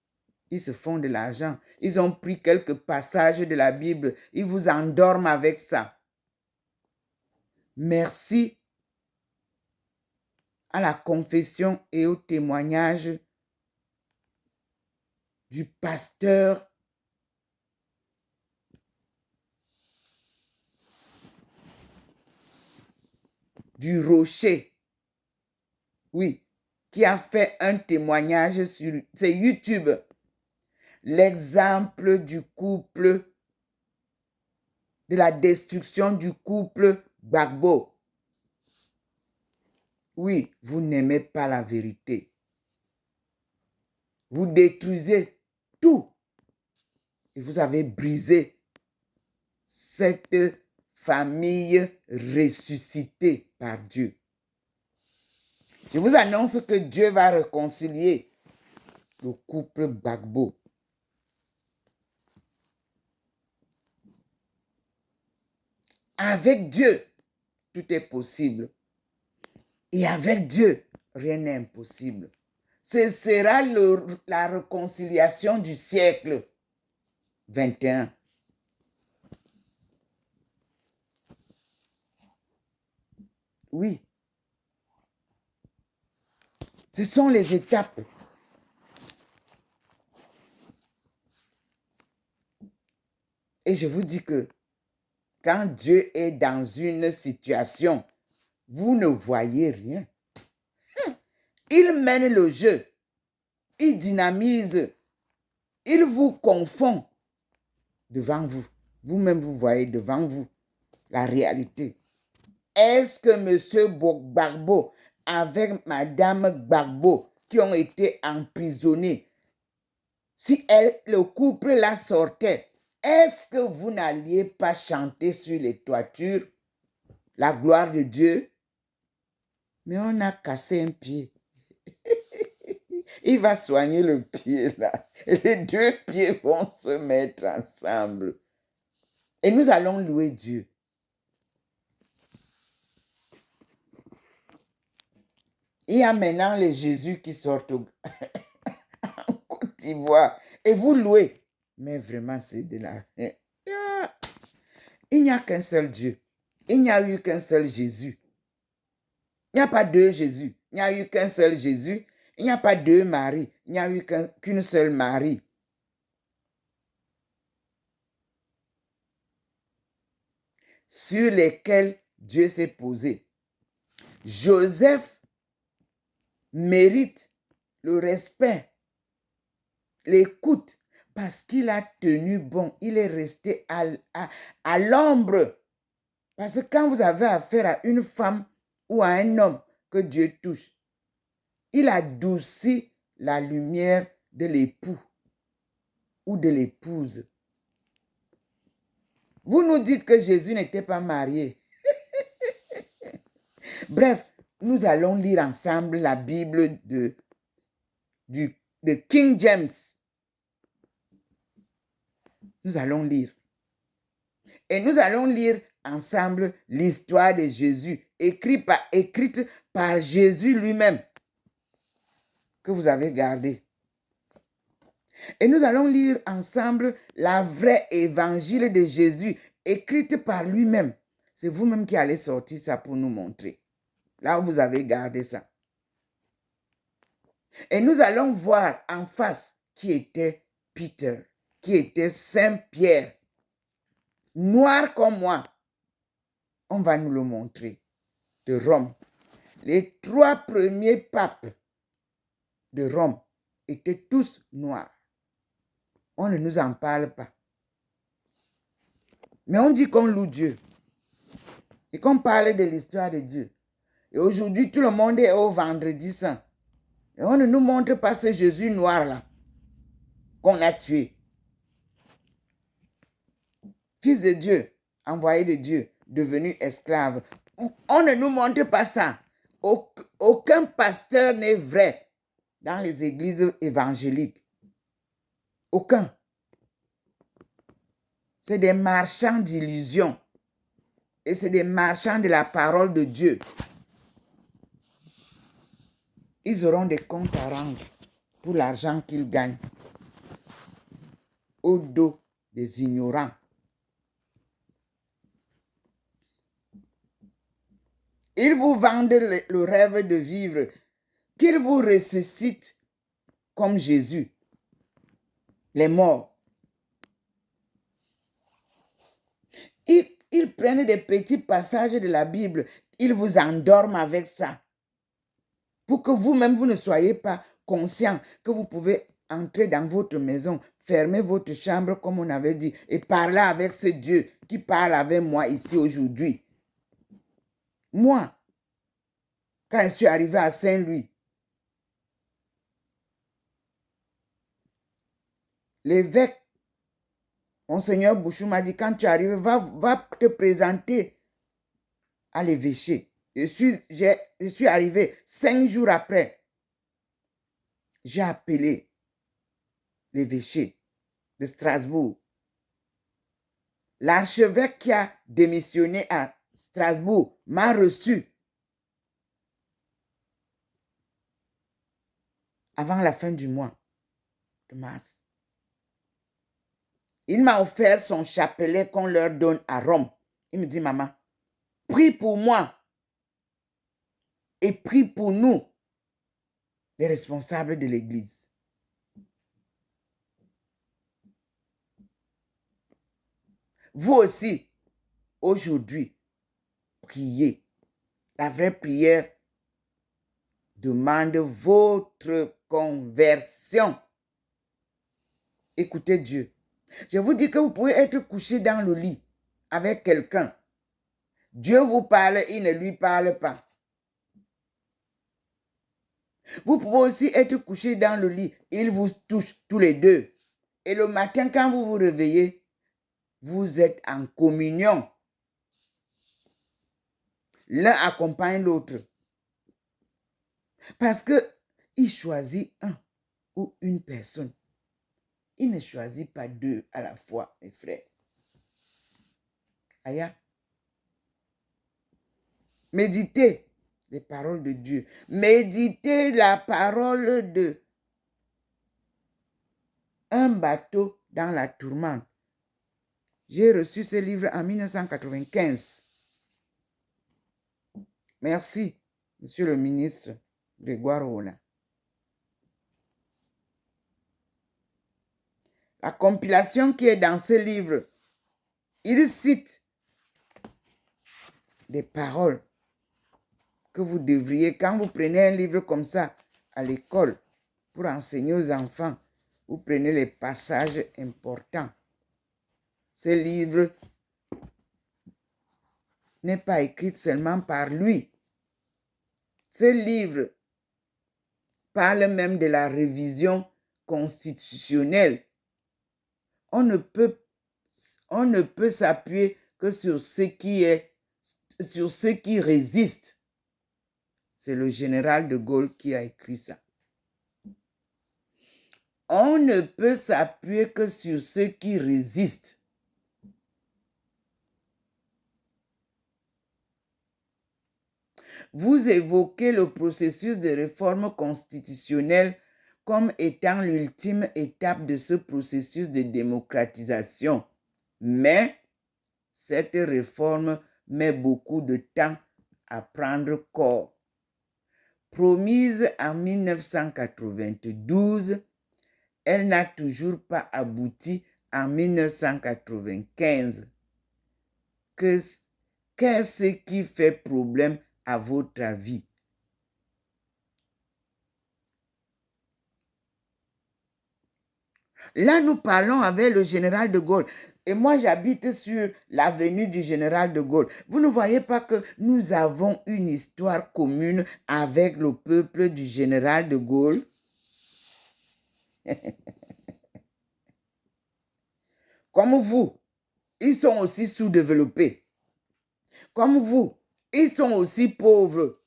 Ils se font de l'argent. Ils ont pris quelques passages de la Bible. Ils vous endorment avec ça. Merci à la confession et au témoignage du pasteur du Rocher. Oui, qui a fait un témoignage sur YouTube. L'exemple du couple, de la destruction du couple Gbagbo. Oui, vous n'aimez pas la vérité. Vous détruisez tout. Et vous avez brisé cette famille ressuscitée par Dieu. Je vous annonce que Dieu va réconcilier le couple Gbagbo. Avec Dieu, tout est possible. Et avec Dieu, rien n'est impossible. Ce sera la réconciliation du siècle 21. Oui. Ce sont les étapes. Et je vous dis que quand Dieu est dans une situation, vous ne voyez rien. Il mène le jeu. Il dynamise. Il vous confond devant vous. Vous-même, vous voyez devant vous la réalité. Est-ce que M. Gbagbo, avec Mme Gbagbo, qui ont été emprisonnés, si le couple la sortait, Est-ce que vous n'alliez pas chanter sur les toitures la gloire de Dieu? Mais on a cassé un pied. Il va soigner le pied là. Et les deux pieds vont se mettre ensemble. Et nous allons louer Dieu. Il y a maintenant les Jésus qui sortent en Côte d'Ivoire. Et vous louez. Mais vraiment, c'est de la... Il n'y a qu'un seul Dieu. Il n'y a eu qu'un seul Jésus. Il n'y a pas deux Jésus. Il n'y a eu qu'un seul Jésus. Il n'y a pas deux Marie. Il n'y a eu qu'une seule Marie. Sur lesquels Dieu s'est posé. Joseph mérite le respect, l'écoute, parce qu'il a tenu bon. Il est resté à l'ombre. Parce que quand vous avez affaire à une femme ou à un homme que Dieu touche, il adoucit la lumière de l'époux ou de l'épouse. Vous nous dites que Jésus n'était pas marié. Bref, nous allons lire ensemble la Bible de King James. Nous allons lire. Et nous allons lire ensemble l'histoire de Jésus, écrite par Jésus lui-même, que vous avez gardé. Et nous allons lire ensemble la vraie évangile de Jésus, écrite par lui-même. C'est vous-même qui allez sortir ça pour nous montrer. Là où vous avez gardé ça. Et nous allons voir en face qui était Peter, qui était Saint-Pierre. Noir comme moi. On va nous le montrer. De Rome. Les 3 premiers papes de Rome étaient tous noirs. On ne nous en parle pas. Mais on dit qu'on loue Dieu. Et qu'on parle de l'histoire de Dieu. Et aujourd'hui, tout le monde est au vendredi saint. Et on ne nous montre pas ce Jésus noir-là qu'on a tué. Fils de Dieu, envoyé de Dieu, devenu esclave. On ne nous montre pas ça. Aucun pasteur n'est vrai dans les églises évangéliques. Aucun. C'est des marchands d'illusions. Et c'est des marchands de la parole de Dieu. Ils auront des comptes à rendre pour l'argent qu'ils gagnent. Au dos des ignorants. Ils vous vendent le rêve de vivre, qu'ils vous ressuscitent comme Jésus, les morts. Ils prennent des petits passages de la Bible, ils vous endorment avec ça. Pour que vous-même, vous ne soyez pas conscient que vous pouvez entrer dans votre maison, fermer votre chambre comme on avait dit, et parler avec ce Dieu qui parle avec moi ici aujourd'hui. Moi, quand je suis arrivé à Saint-Louis, l'évêque, Monseigneur Bouchou m'a dit, quand tu arrives, va te présenter à l'évêché. Je suis arrivé 5 jours après. J'ai appelé l'évêché de Strasbourg. L'archevêque qui a démissionné à Strasbourg m'a reçu avant la fin du mois de mars. Il m'a offert son chapelet qu'on leur donne à Rome. Il me dit, maman, prie pour moi et prie pour nous, les responsables de l'église. Vous aussi, aujourd'hui, priez. La vraie prière demande votre conversion. Écoutez Dieu. Je vous dis que vous pouvez être couché dans le lit avec quelqu'un. Dieu vous parle, il ne lui parle pas. Vous pouvez aussi être couché dans le lit, il vous touche tous les deux. Et le matin, quand vous vous réveillez, Vous êtes en communion. L'un accompagne l'autre. Parce qu'il choisit un ou une personne. Il ne choisit pas deux à la fois, mes frères. Aya. Méditez les paroles de Dieu. Méditez la parole de un bateau dans la tourmente. J'ai reçu ce livre en 1995. Merci, Monsieur le ministre Grégoire Rona. La compilation qui est dans ce livre, il cite des paroles que vous devriez, quand vous prenez un livre comme ça à l'école pour enseigner aux enfants, vous prenez les passages importants. Ce livre n'est pas écrit seulement par lui. Ce livre parle même de la révision constitutionnelle. On ne peut s'appuyer que sur ce qui résiste. C'est le général de Gaulle qui a écrit ça. On ne peut s'appuyer que sur ce qui résiste. Vous évoquez le processus de réforme constitutionnelle comme étant l'ultime étape de ce processus de démocratisation. Mais cette réforme met beaucoup de temps à prendre corps. Promise en 1992, elle n'a toujours pas abouti en 1995. Qu'est-ce qui fait problème à votre avis? Là, nous parlons avec le général de Gaulle. Et moi, j'habite sur l'avenue du général de Gaulle. Vous ne voyez pas que nous avons une histoire commune avec le peuple du général de Gaulle? Comme vous, ils sont aussi sous-développés. Comme vous, ils sont aussi pauvres.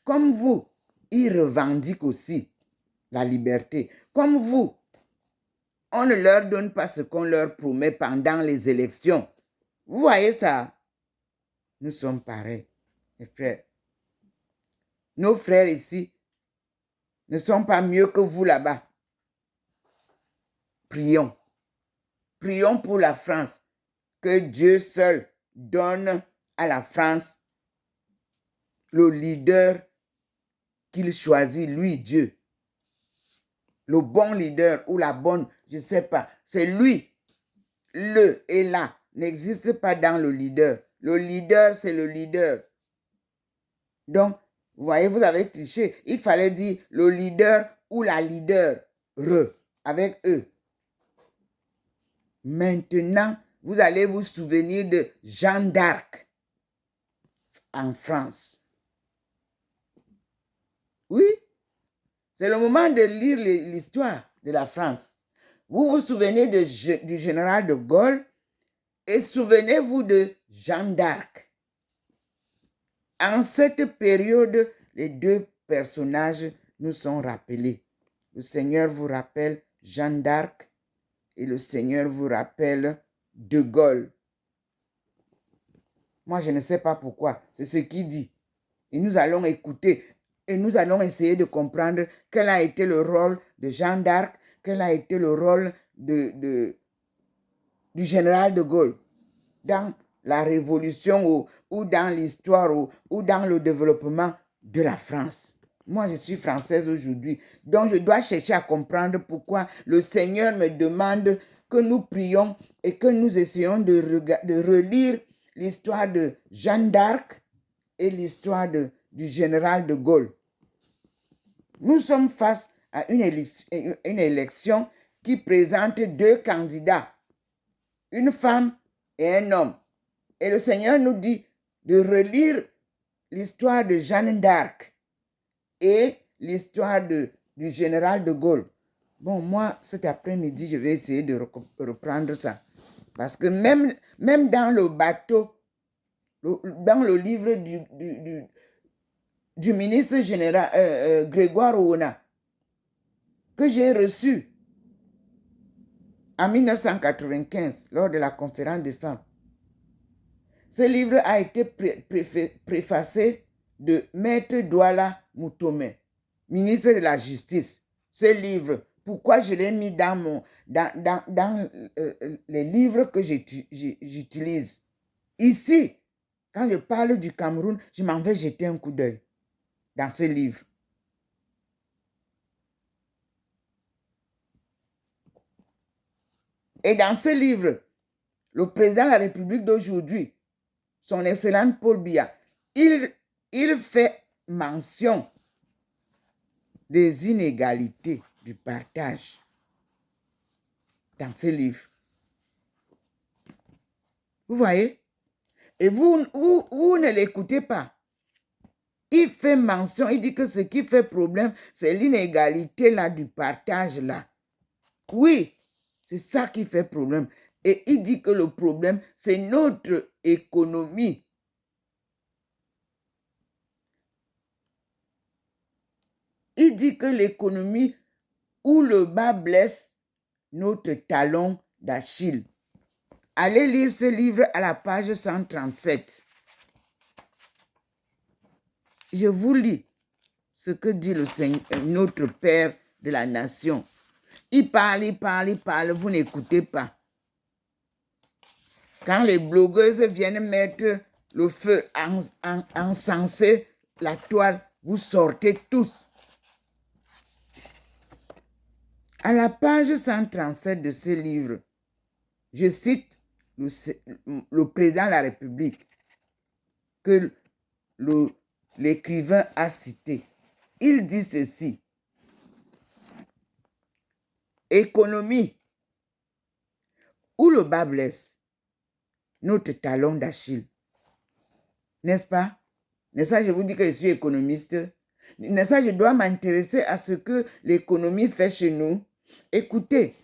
Comme vous, ils revendiquent aussi la liberté. Comme vous, on ne leur donne pas ce qu'on leur promet pendant les élections. Vous voyez ça? Nous sommes pareils, mes frères. Nos frères ici ne sont pas mieux que vous là-bas. Prions. Prions pour la France. Que Dieu seul donne à la France le leader qu'il choisit, lui, Dieu. Le bon leader ou la bonne, je ne sais pas. C'est lui. Le et là n'existe pas dans le leader. Le leader, c'est le leader. Donc, vous voyez, vous avez triché. Il fallait dire le leader ou la leader. Avec eux. Maintenant, vous allez vous souvenir de Jeanne d'Arc en France. Oui, c'est le moment de lire l'histoire de la France. Vous vous souvenez du général de Gaulle et souvenez-vous de Jeanne d'Arc. En cette période, les deux personnages nous sont rappelés. Le Seigneur vous rappelle Jeanne d'Arc et le Seigneur vous rappelle de Gaulle. Moi, je ne sais pas pourquoi. C'est ce qu'il dit. Et nous allons écouter et nous allons essayer de comprendre quel a été le rôle de Jeanne d'Arc, quel a été le rôle du général de Gaulle dans la révolution ou dans l'histoire ou dans le développement de la France. Moi, je suis française aujourd'hui, donc je dois chercher à comprendre pourquoi le Seigneur me demande que nous prions et que nous essayons de relire l'histoire de Jeanne d'Arc et l'histoire du général de Gaulle. Nous sommes face à une élection qui présente deux candidats, une femme et un homme. Et le Seigneur nous dit de relire l'histoire de Jeanne d'Arc et l'histoire du général de Gaulle. Bon, moi, cet après-midi, je vais essayer de reprendre ça. Parce que même dans le bateau, dans le livre du ministre général Grégoire Ouna, que j'ai reçu en 1995 lors de la conférence des femmes. Ce livre a été préfacé de Maître Douala Moutomé, ministre de la Justice. Ce livre, pourquoi je l'ai mis dans les livres que j'utilise. Ici, quand je parle du Cameroun, je m'en vais jeter un coup d'œil dans ce livre. Et dans ce livre, le président de la République d'aujourd'hui, son Excellence Paul Biya, il fait mention des inégalités du partage dans ce livre. Vous voyez? Et vous ne l'écoutez pas. Il fait mention, il dit que ce qui fait problème, c'est l'inégalité là du partage là. Oui, c'est ça qui fait problème. Et il dit que le problème, c'est notre économie. Il dit que l'économie où le bas blesse notre talon d'Achille. Allez lire ce livre à la page 137. Je vous lis ce que dit le Seigneur, notre Père de la nation. Il parle, vous n'écoutez pas. Quand les blogueuses viennent mettre le feu, encenser la toile, vous sortez tous. À la page 137 de ce livre, je cite le président de la République que l'écrivain a cité. Il dit ceci. Économie, où le bas blesse, notre talon d'Achille. N'est-ce pas? N'est-ce pas, je vous dis que je suis économiste. N'est-ce pas, je dois m'intéresser à ce que l'économie fait chez nous. Écoutez,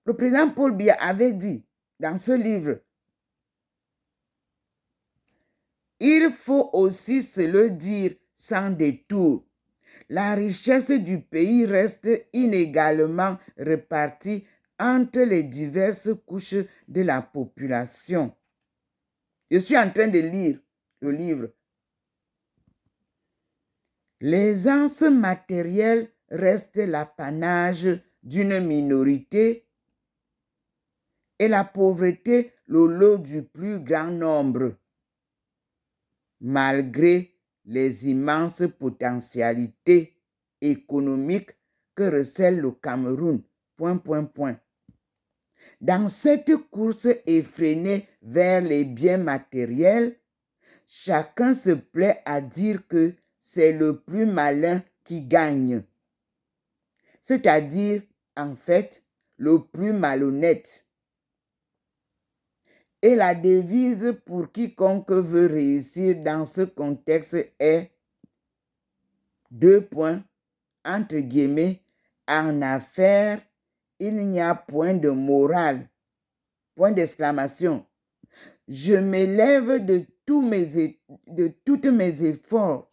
le président Paul Biya avait dit dans ce livre, il faut aussi se le dire sans détour. La richesse du pays reste inégalement répartie entre les diverses couches de la population. Je suis en train de lire le livre. L'aisance matérielle reste l'apanage d'une minorité et la pauvreté le lot du plus grand nombre, malgré les immenses potentialités économiques que recèle le Cameroun. Dans cette course effrénée vers les biens matériels, chacun se plaît à dire que c'est le plus malin qui gagne, c'est-à-dire, en fait, le plus malhonnête. Et la devise pour quiconque veut réussir dans ce contexte est entre guillemets, en affaires, il n'y a point de morale. Point d'exclamation. Je m'élève de toutes mes efforts.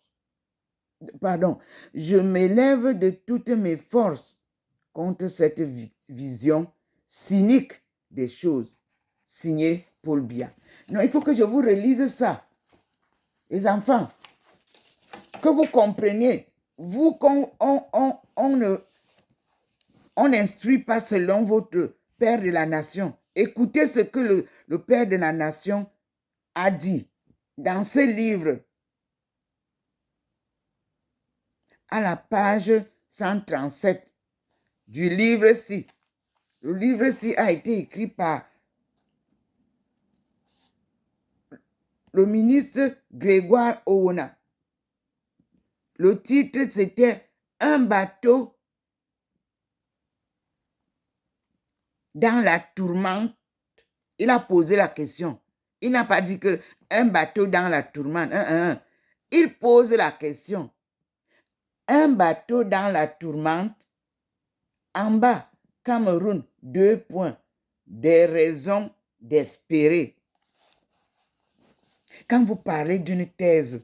Je m'élève de toutes mes forces contre cette vision cynique des choses. Signé Paul Biya. Non, il faut que je vous relise ça. Les enfants, que vous compreniez, vous, on n'instruit pas selon votre Père de la Nation. Écoutez ce que le Père de la Nation a dit dans ce livre, à la page 137 du livre-ci. Le livre-ci a été écrit par le ministre Grégoire Ouna. Le titre, c'était « Un bateau dans la tourmente ». Il a posé la question. Il n'a pas dit que un bateau dans la tourmente. Il pose la question. Un bateau dans la tourmente. En bas, Cameroun, 2 points. Des raisons d'espérer. Quand vous parlez d'une thèse,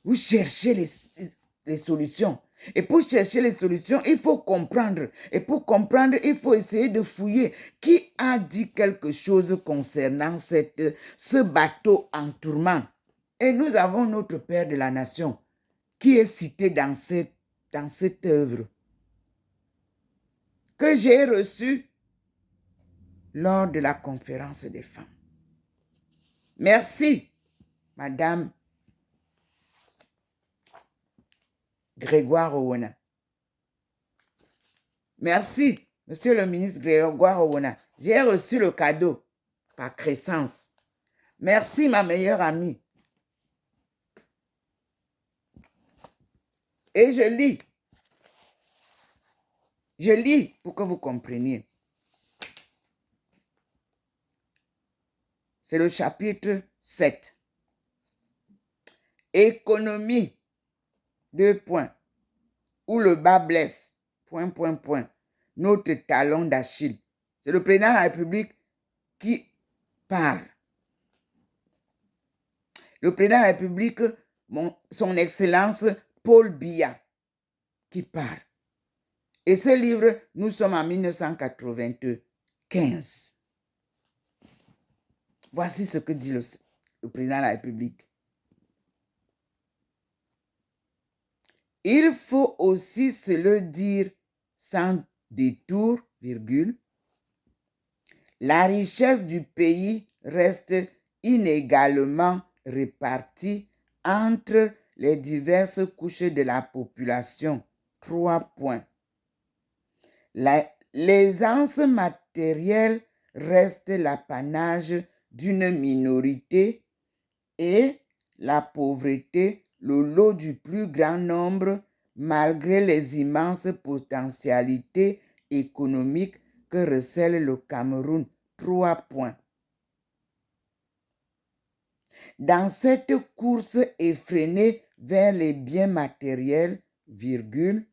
vous cherchez les solutions. Et pour chercher les solutions, il faut comprendre. Et pour comprendre, il faut essayer de fouiller. Qui a dit quelque chose concernant ce bateau en tourment? Et nous avons notre Père de la Nation qui est cité dans cette œuvre que j'ai reçue lors de la conférence des femmes. Merci, Madame Grégoire Owona. Merci, Monsieur le ministre Grégoire Owona. J'ai reçu le cadeau par créance. Merci, ma meilleure amie. Et je lis. Je lis pour que vous compreniez. C'est le chapitre 7. Économie. 2 points. Où le bas blesse. Point. Notre talon d'Achille. C'est le président de la République qui parle. Le président de la République, son Excellence Paul Biya, qui parle. Et ce livre, nous sommes en 1995. Voici ce que dit le président de la République. Il faut aussi se le dire sans détour, virgule, la richesse du pays reste inégalement répartie entre les diverses couches de la population. 3 points. L'aisance matérielle reste l'apanage d'une minorité et la pauvreté le lot du plus grand nombre malgré les immenses potentialités économiques que recèle le Cameroun. 3 points. Dans cette course effrénée vers les biens matériels, virgule,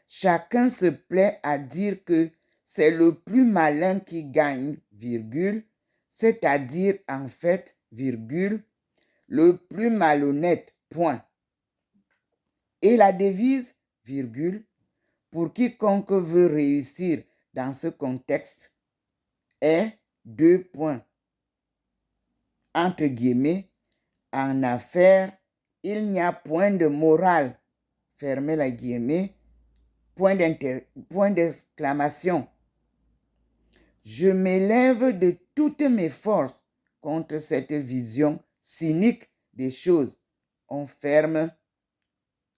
chacun se plaît à dire que c'est le plus malin qui gagne, virgule, c'est-à-dire en fait, virgule, le plus malhonnête, point. Et la devise, virgule, pour quiconque veut réussir dans ce contexte est 2 points. Entre guillemets, en affaires, il n'y a point de morale, fermez la guillemets, point d'exclamation. Je m'élève de toutes mes forces contre cette vision cynique des choses. On ferme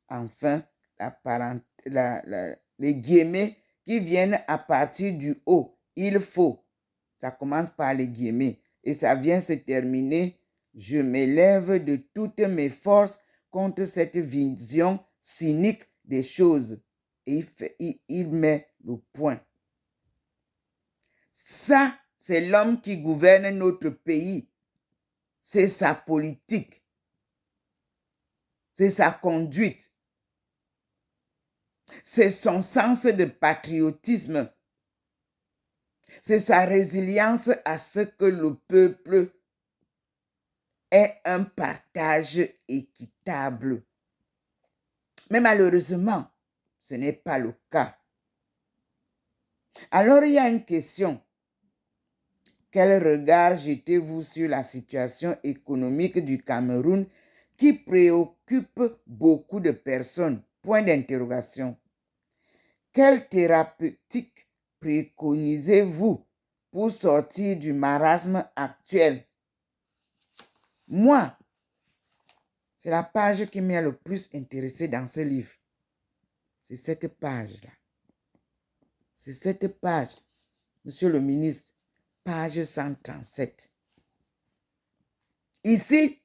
enfin les guillemets qui viennent à partir du haut. Il faut. Ça commence par les guillemets et ça vient se terminer. Je m'élève de toutes mes forces contre cette vision cynique des choses. Et il met le point. Ça, c'est l'homme qui gouverne notre pays. C'est sa politique. C'est sa conduite. C'est son sens de patriotisme. C'est sa résilience à ce que le peuple ait un partage équitable. Mais malheureusement, ce n'est pas le cas. Alors, il y a une question. Quel regard jetez-vous sur la situation économique du Cameroun qui préoccupe beaucoup de personnes? Point d'interrogation. Quelle thérapeutique préconisez-vous pour sortir du marasme actuel? Moi, c'est la page qui m'a le plus intéressé dans ce livre. C'est cette page-là. C'est cette page, Monsieur le ministre, page 137. Ici,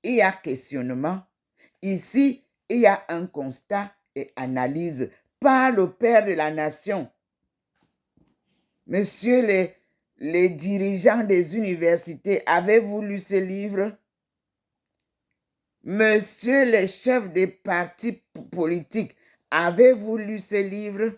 il y a questionnement. Ici, il y a un constat et analyse par le Père de la Nation. Monsieur les dirigeants des universités, avez-vous lu ce livre? Monsieur les chefs des partis politiques, avez-vous lu ce livre?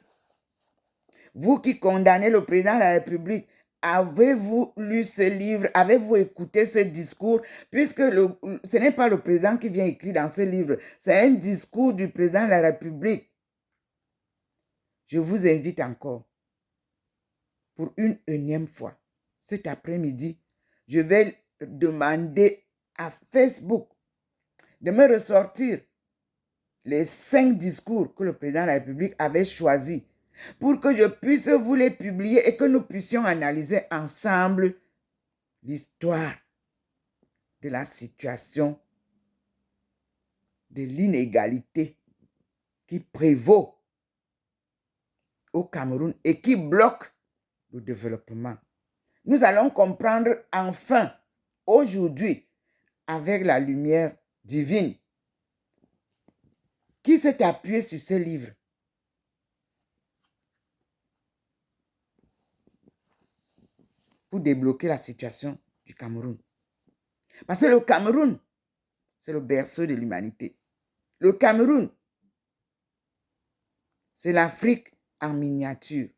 Vous qui condamnez le président de la République, avez-vous lu ce livre? Avez-vous écouté ce discours? Puisque ce n'est pas le président qui vient écrire dans ce livre, c'est un discours du président de la République. Je vous invite encore, pour une énième fois, cet après-midi, je vais demander à Facebook de me ressortir les 5 discours que le président de la République avait choisis pour que je puisse vous les publier et que nous puissions analyser ensemble l'histoire de la situation de l'inégalité qui prévaut au Cameroun et qui bloque le développement. Nous allons comprendre enfin, aujourd'hui, avec la lumière divine, qui s'est appuyé sur ce livre pour débloquer la situation du Cameroun. Parce que le Cameroun, c'est le berceau de l'humanité. Le Cameroun, c'est l'Afrique en miniature.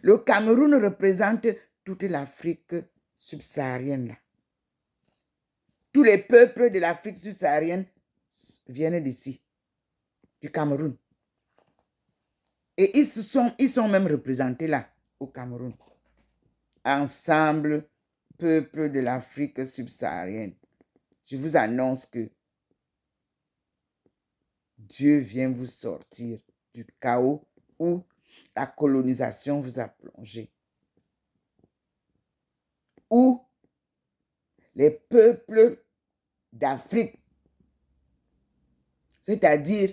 Le Cameroun représente toute l'Afrique subsaharienne. Là. Tous les peuples de l'Afrique subsaharienne viennent d'ici, du Cameroun. Et ils sont même représentés là, au Cameroun. Ensemble, peuple de l'Afrique subsaharienne. Je vous annonce que Dieu vient vous sortir du chaos où la colonisation vous a plongé. Où les peuples d'Afrique, c'est-à-dire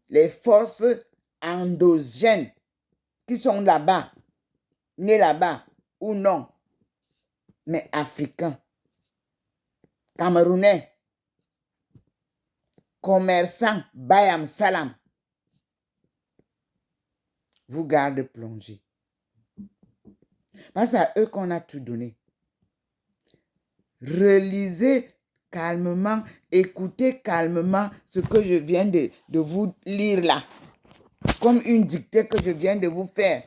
les forces endogènes qui sont là-bas, nés là-bas ou non, mais africains, camerounais, commerçants, bayam salam, vous gardent plongé. Parce à eux qu'on a tout donné. Relisez calmement, écoutez calmement ce que je viens de vous lire là. Comme une dictée que je viens de vous faire.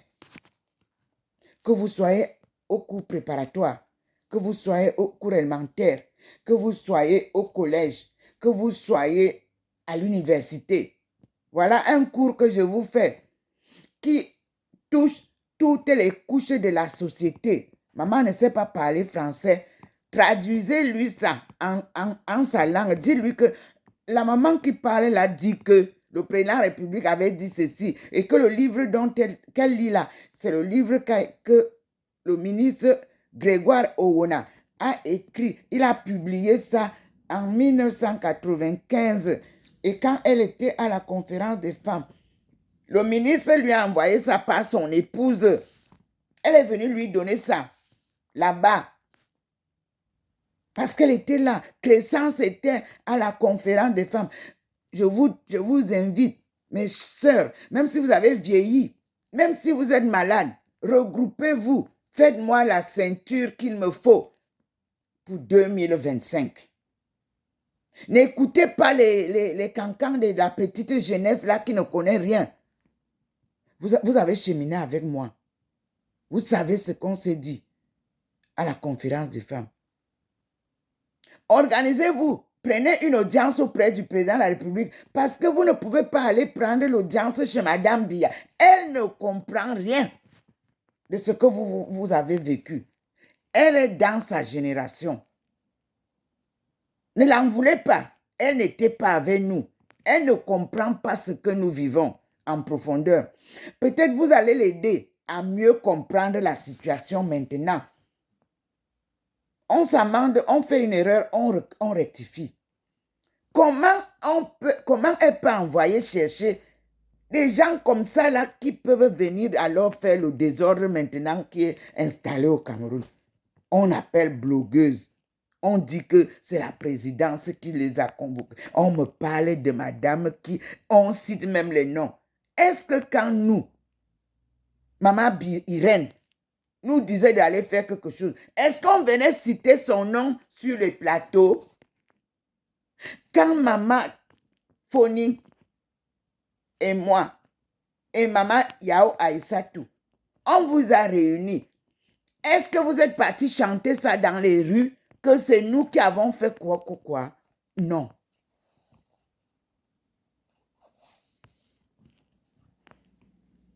Que vous soyez au cours préparatoire, que vous soyez au cours élémentaire, que vous soyez au collège, que vous soyez à l'université. Voilà un cours que je vous fais qui touche toutes les couches de la société. Maman ne sait pas parler français. Traduisez-lui ça en sa langue. Dites-lui que la maman qui parle là dit que le président de la République avait dit ceci et que le livre dont qu'elle lit là, c'est le livre que le ministre Grégoire Owona a écrit. Il a publié ça en 1995 et quand elle était à la conférence des femmes, le ministre lui a envoyé ça par son épouse. Elle est venue lui donner ça là-bas. Parce qu'elle était là. Crescence était à la conférence des femmes. Je vous invite, mes sœurs, même si vous avez vieilli, même si vous êtes malade, regroupez-vous. Faites-moi la ceinture qu'il me faut pour 2025. N'écoutez pas les cancans de la petite jeunesse là qui ne connaît rien. Vous avez cheminé avec moi. Vous savez ce qu'on s'est dit à la conférence des femmes. Organisez-vous. Prenez une audience auprès du président de la République parce que vous ne pouvez pas aller prendre l'audience chez Madame Biya. Elle ne comprend rien de ce que vous avez vécu. Elle est dans sa génération. Ne l'en voulez pas. Elle n'était pas avec nous. Elle ne comprend pas ce que nous vivons en profondeur. Peut-être vous allez l'aider à mieux comprendre la situation maintenant. On s'amende, on fait une erreur, on rectifie. Comment elle peut envoyer chercher des gens comme ça là qui peuvent venir alors faire le désordre maintenant qui est installé au Cameroun? On appelle blogueuse. On dit que c'est la présidence qui les a convoqués. On me parle de madame qui... On cite même les noms. Est-ce que quand nous, Maman Irène, nous disait d'aller faire quelque chose, est-ce qu'on venait citer son nom sur les plateaux? Quand Maman Foni et moi et Maman Yao Aïssatou, on vous a réunis, Est-ce que vous êtes partis chanter ça dans les rues, que c'est nous qui avons fait quoi? Non.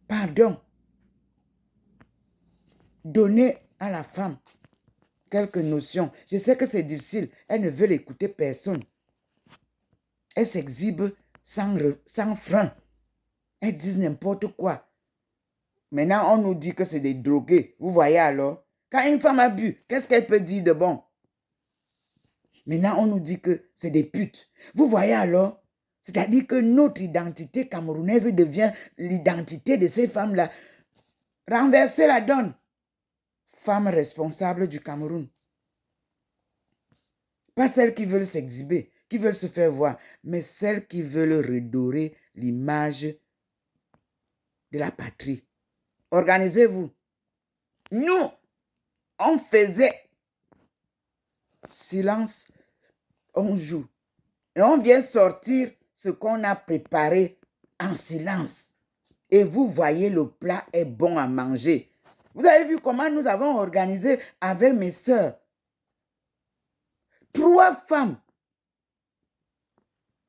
Pardon. Donnez à la femme quelques notions. Je sais que c'est difficile. Elles ne veulent écouter personne. Elles s'exhibent sans frein. Elles disent n'importe quoi. Maintenant, on nous dit que c'est des drogués. Vous voyez alors? Quand une femme a bu, qu'est-ce qu'elle peut dire de bon? Maintenant, on nous dit que c'est des putes. Vous voyez alors? C'est-à-dire que notre identité camerounaise devient l'identité de ces femmes-là. Renverser la donne. Femmes responsables du Cameroun. Pas celles qui veulent s'exhiber, qui veulent se faire voir, mais celles qui veulent redorer l'image de la patrie. Organisez-vous. Nous, on faisait silence, on joue. Et on vient sortir ce qu'on a préparé en silence. Et vous voyez, le plat est bon à manger. Vous avez vu comment nous avons organisé avec mes sœurs. 3 femmes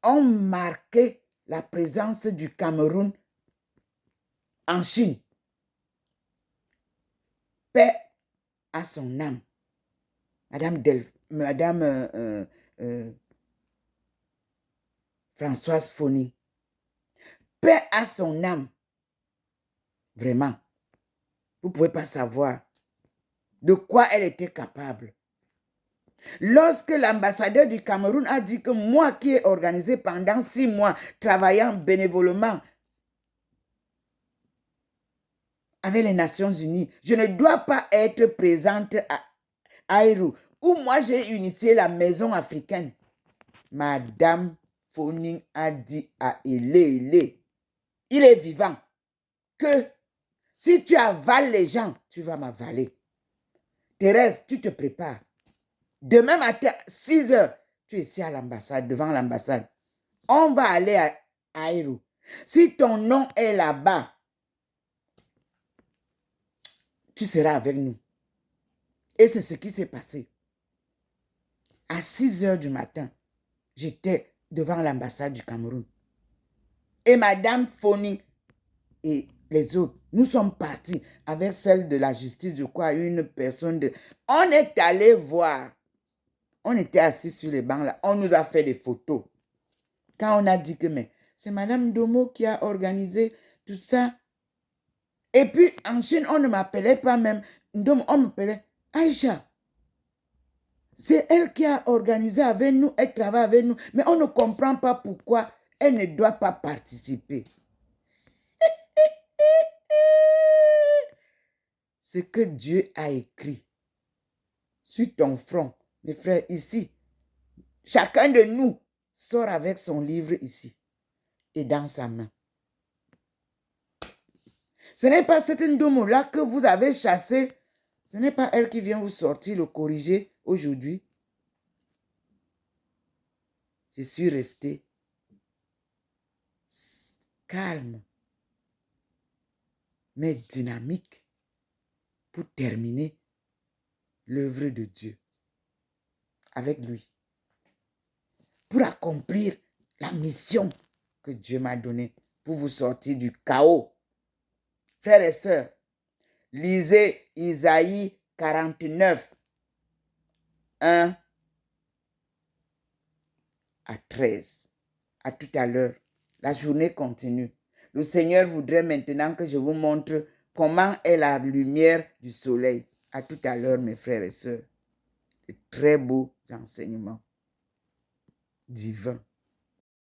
ont marqué la présence du Cameroun en Chine. Paix à son âme. Madame Françoise Foni. Paix à son âme. Vraiment. Vous ne pouvez pas savoir de quoi elle était capable. Lorsque l'ambassadeur du Cameroun a dit que moi qui ai organisé pendant 6 mois, travaillant bénévolement avec les Nations Unies, je ne dois pas être présente à Aïrou, où moi j'ai initié la maison africaine. Madame Foning a dit à Elé, il est vivant, que si tu avales les gens, tu vas m'avaler. Thérèse, tu te prépares. Demain matin, 6 heures, tu es ici à l'ambassade, devant l'ambassade. On va aller à Aïrou. Si ton nom est là-bas, tu seras avec nous. Et c'est ce qui s'est passé. À 6 heures du matin, j'étais devant l'ambassade du Cameroun. Et Madame Foning et les autres, nous sommes partis avec celle de la justice, je crois, une personne de... On est allé voir. On était assis sur les bancs là. On nous a fait des photos. Quand on a dit que c'est Madame Domo qui a organisé tout ça. Et puis en Chine, on ne m'appelait pas même Domo, on m'appelait Aïcha. C'est elle qui a organisé avec nous, elle travaille avec nous. Mais on ne comprend pas pourquoi elle ne doit pas participer. Ce que Dieu a écrit sur ton front, mes frères, ici, chacun de nous sort avec son livre ici et dans sa main. Ce n'est pas cette Ndomo-là que vous avez chassée. Ce n'est pas elle qui vient vous sortir le corriger aujourd'hui. Je suis resté calme, mais dynamique pour terminer l'œuvre de Dieu avec lui. Pour accomplir la mission que Dieu m'a donnée, pour vous sortir du chaos. Frères et sœurs, lisez Isaïe 49, 1 à 13. À tout à l'heure. La journée continue. Le Seigneur voudrait maintenant que je vous montre comment est la lumière du soleil. À tout à l'heure, mes frères et sœurs. De très beaux enseignements divins.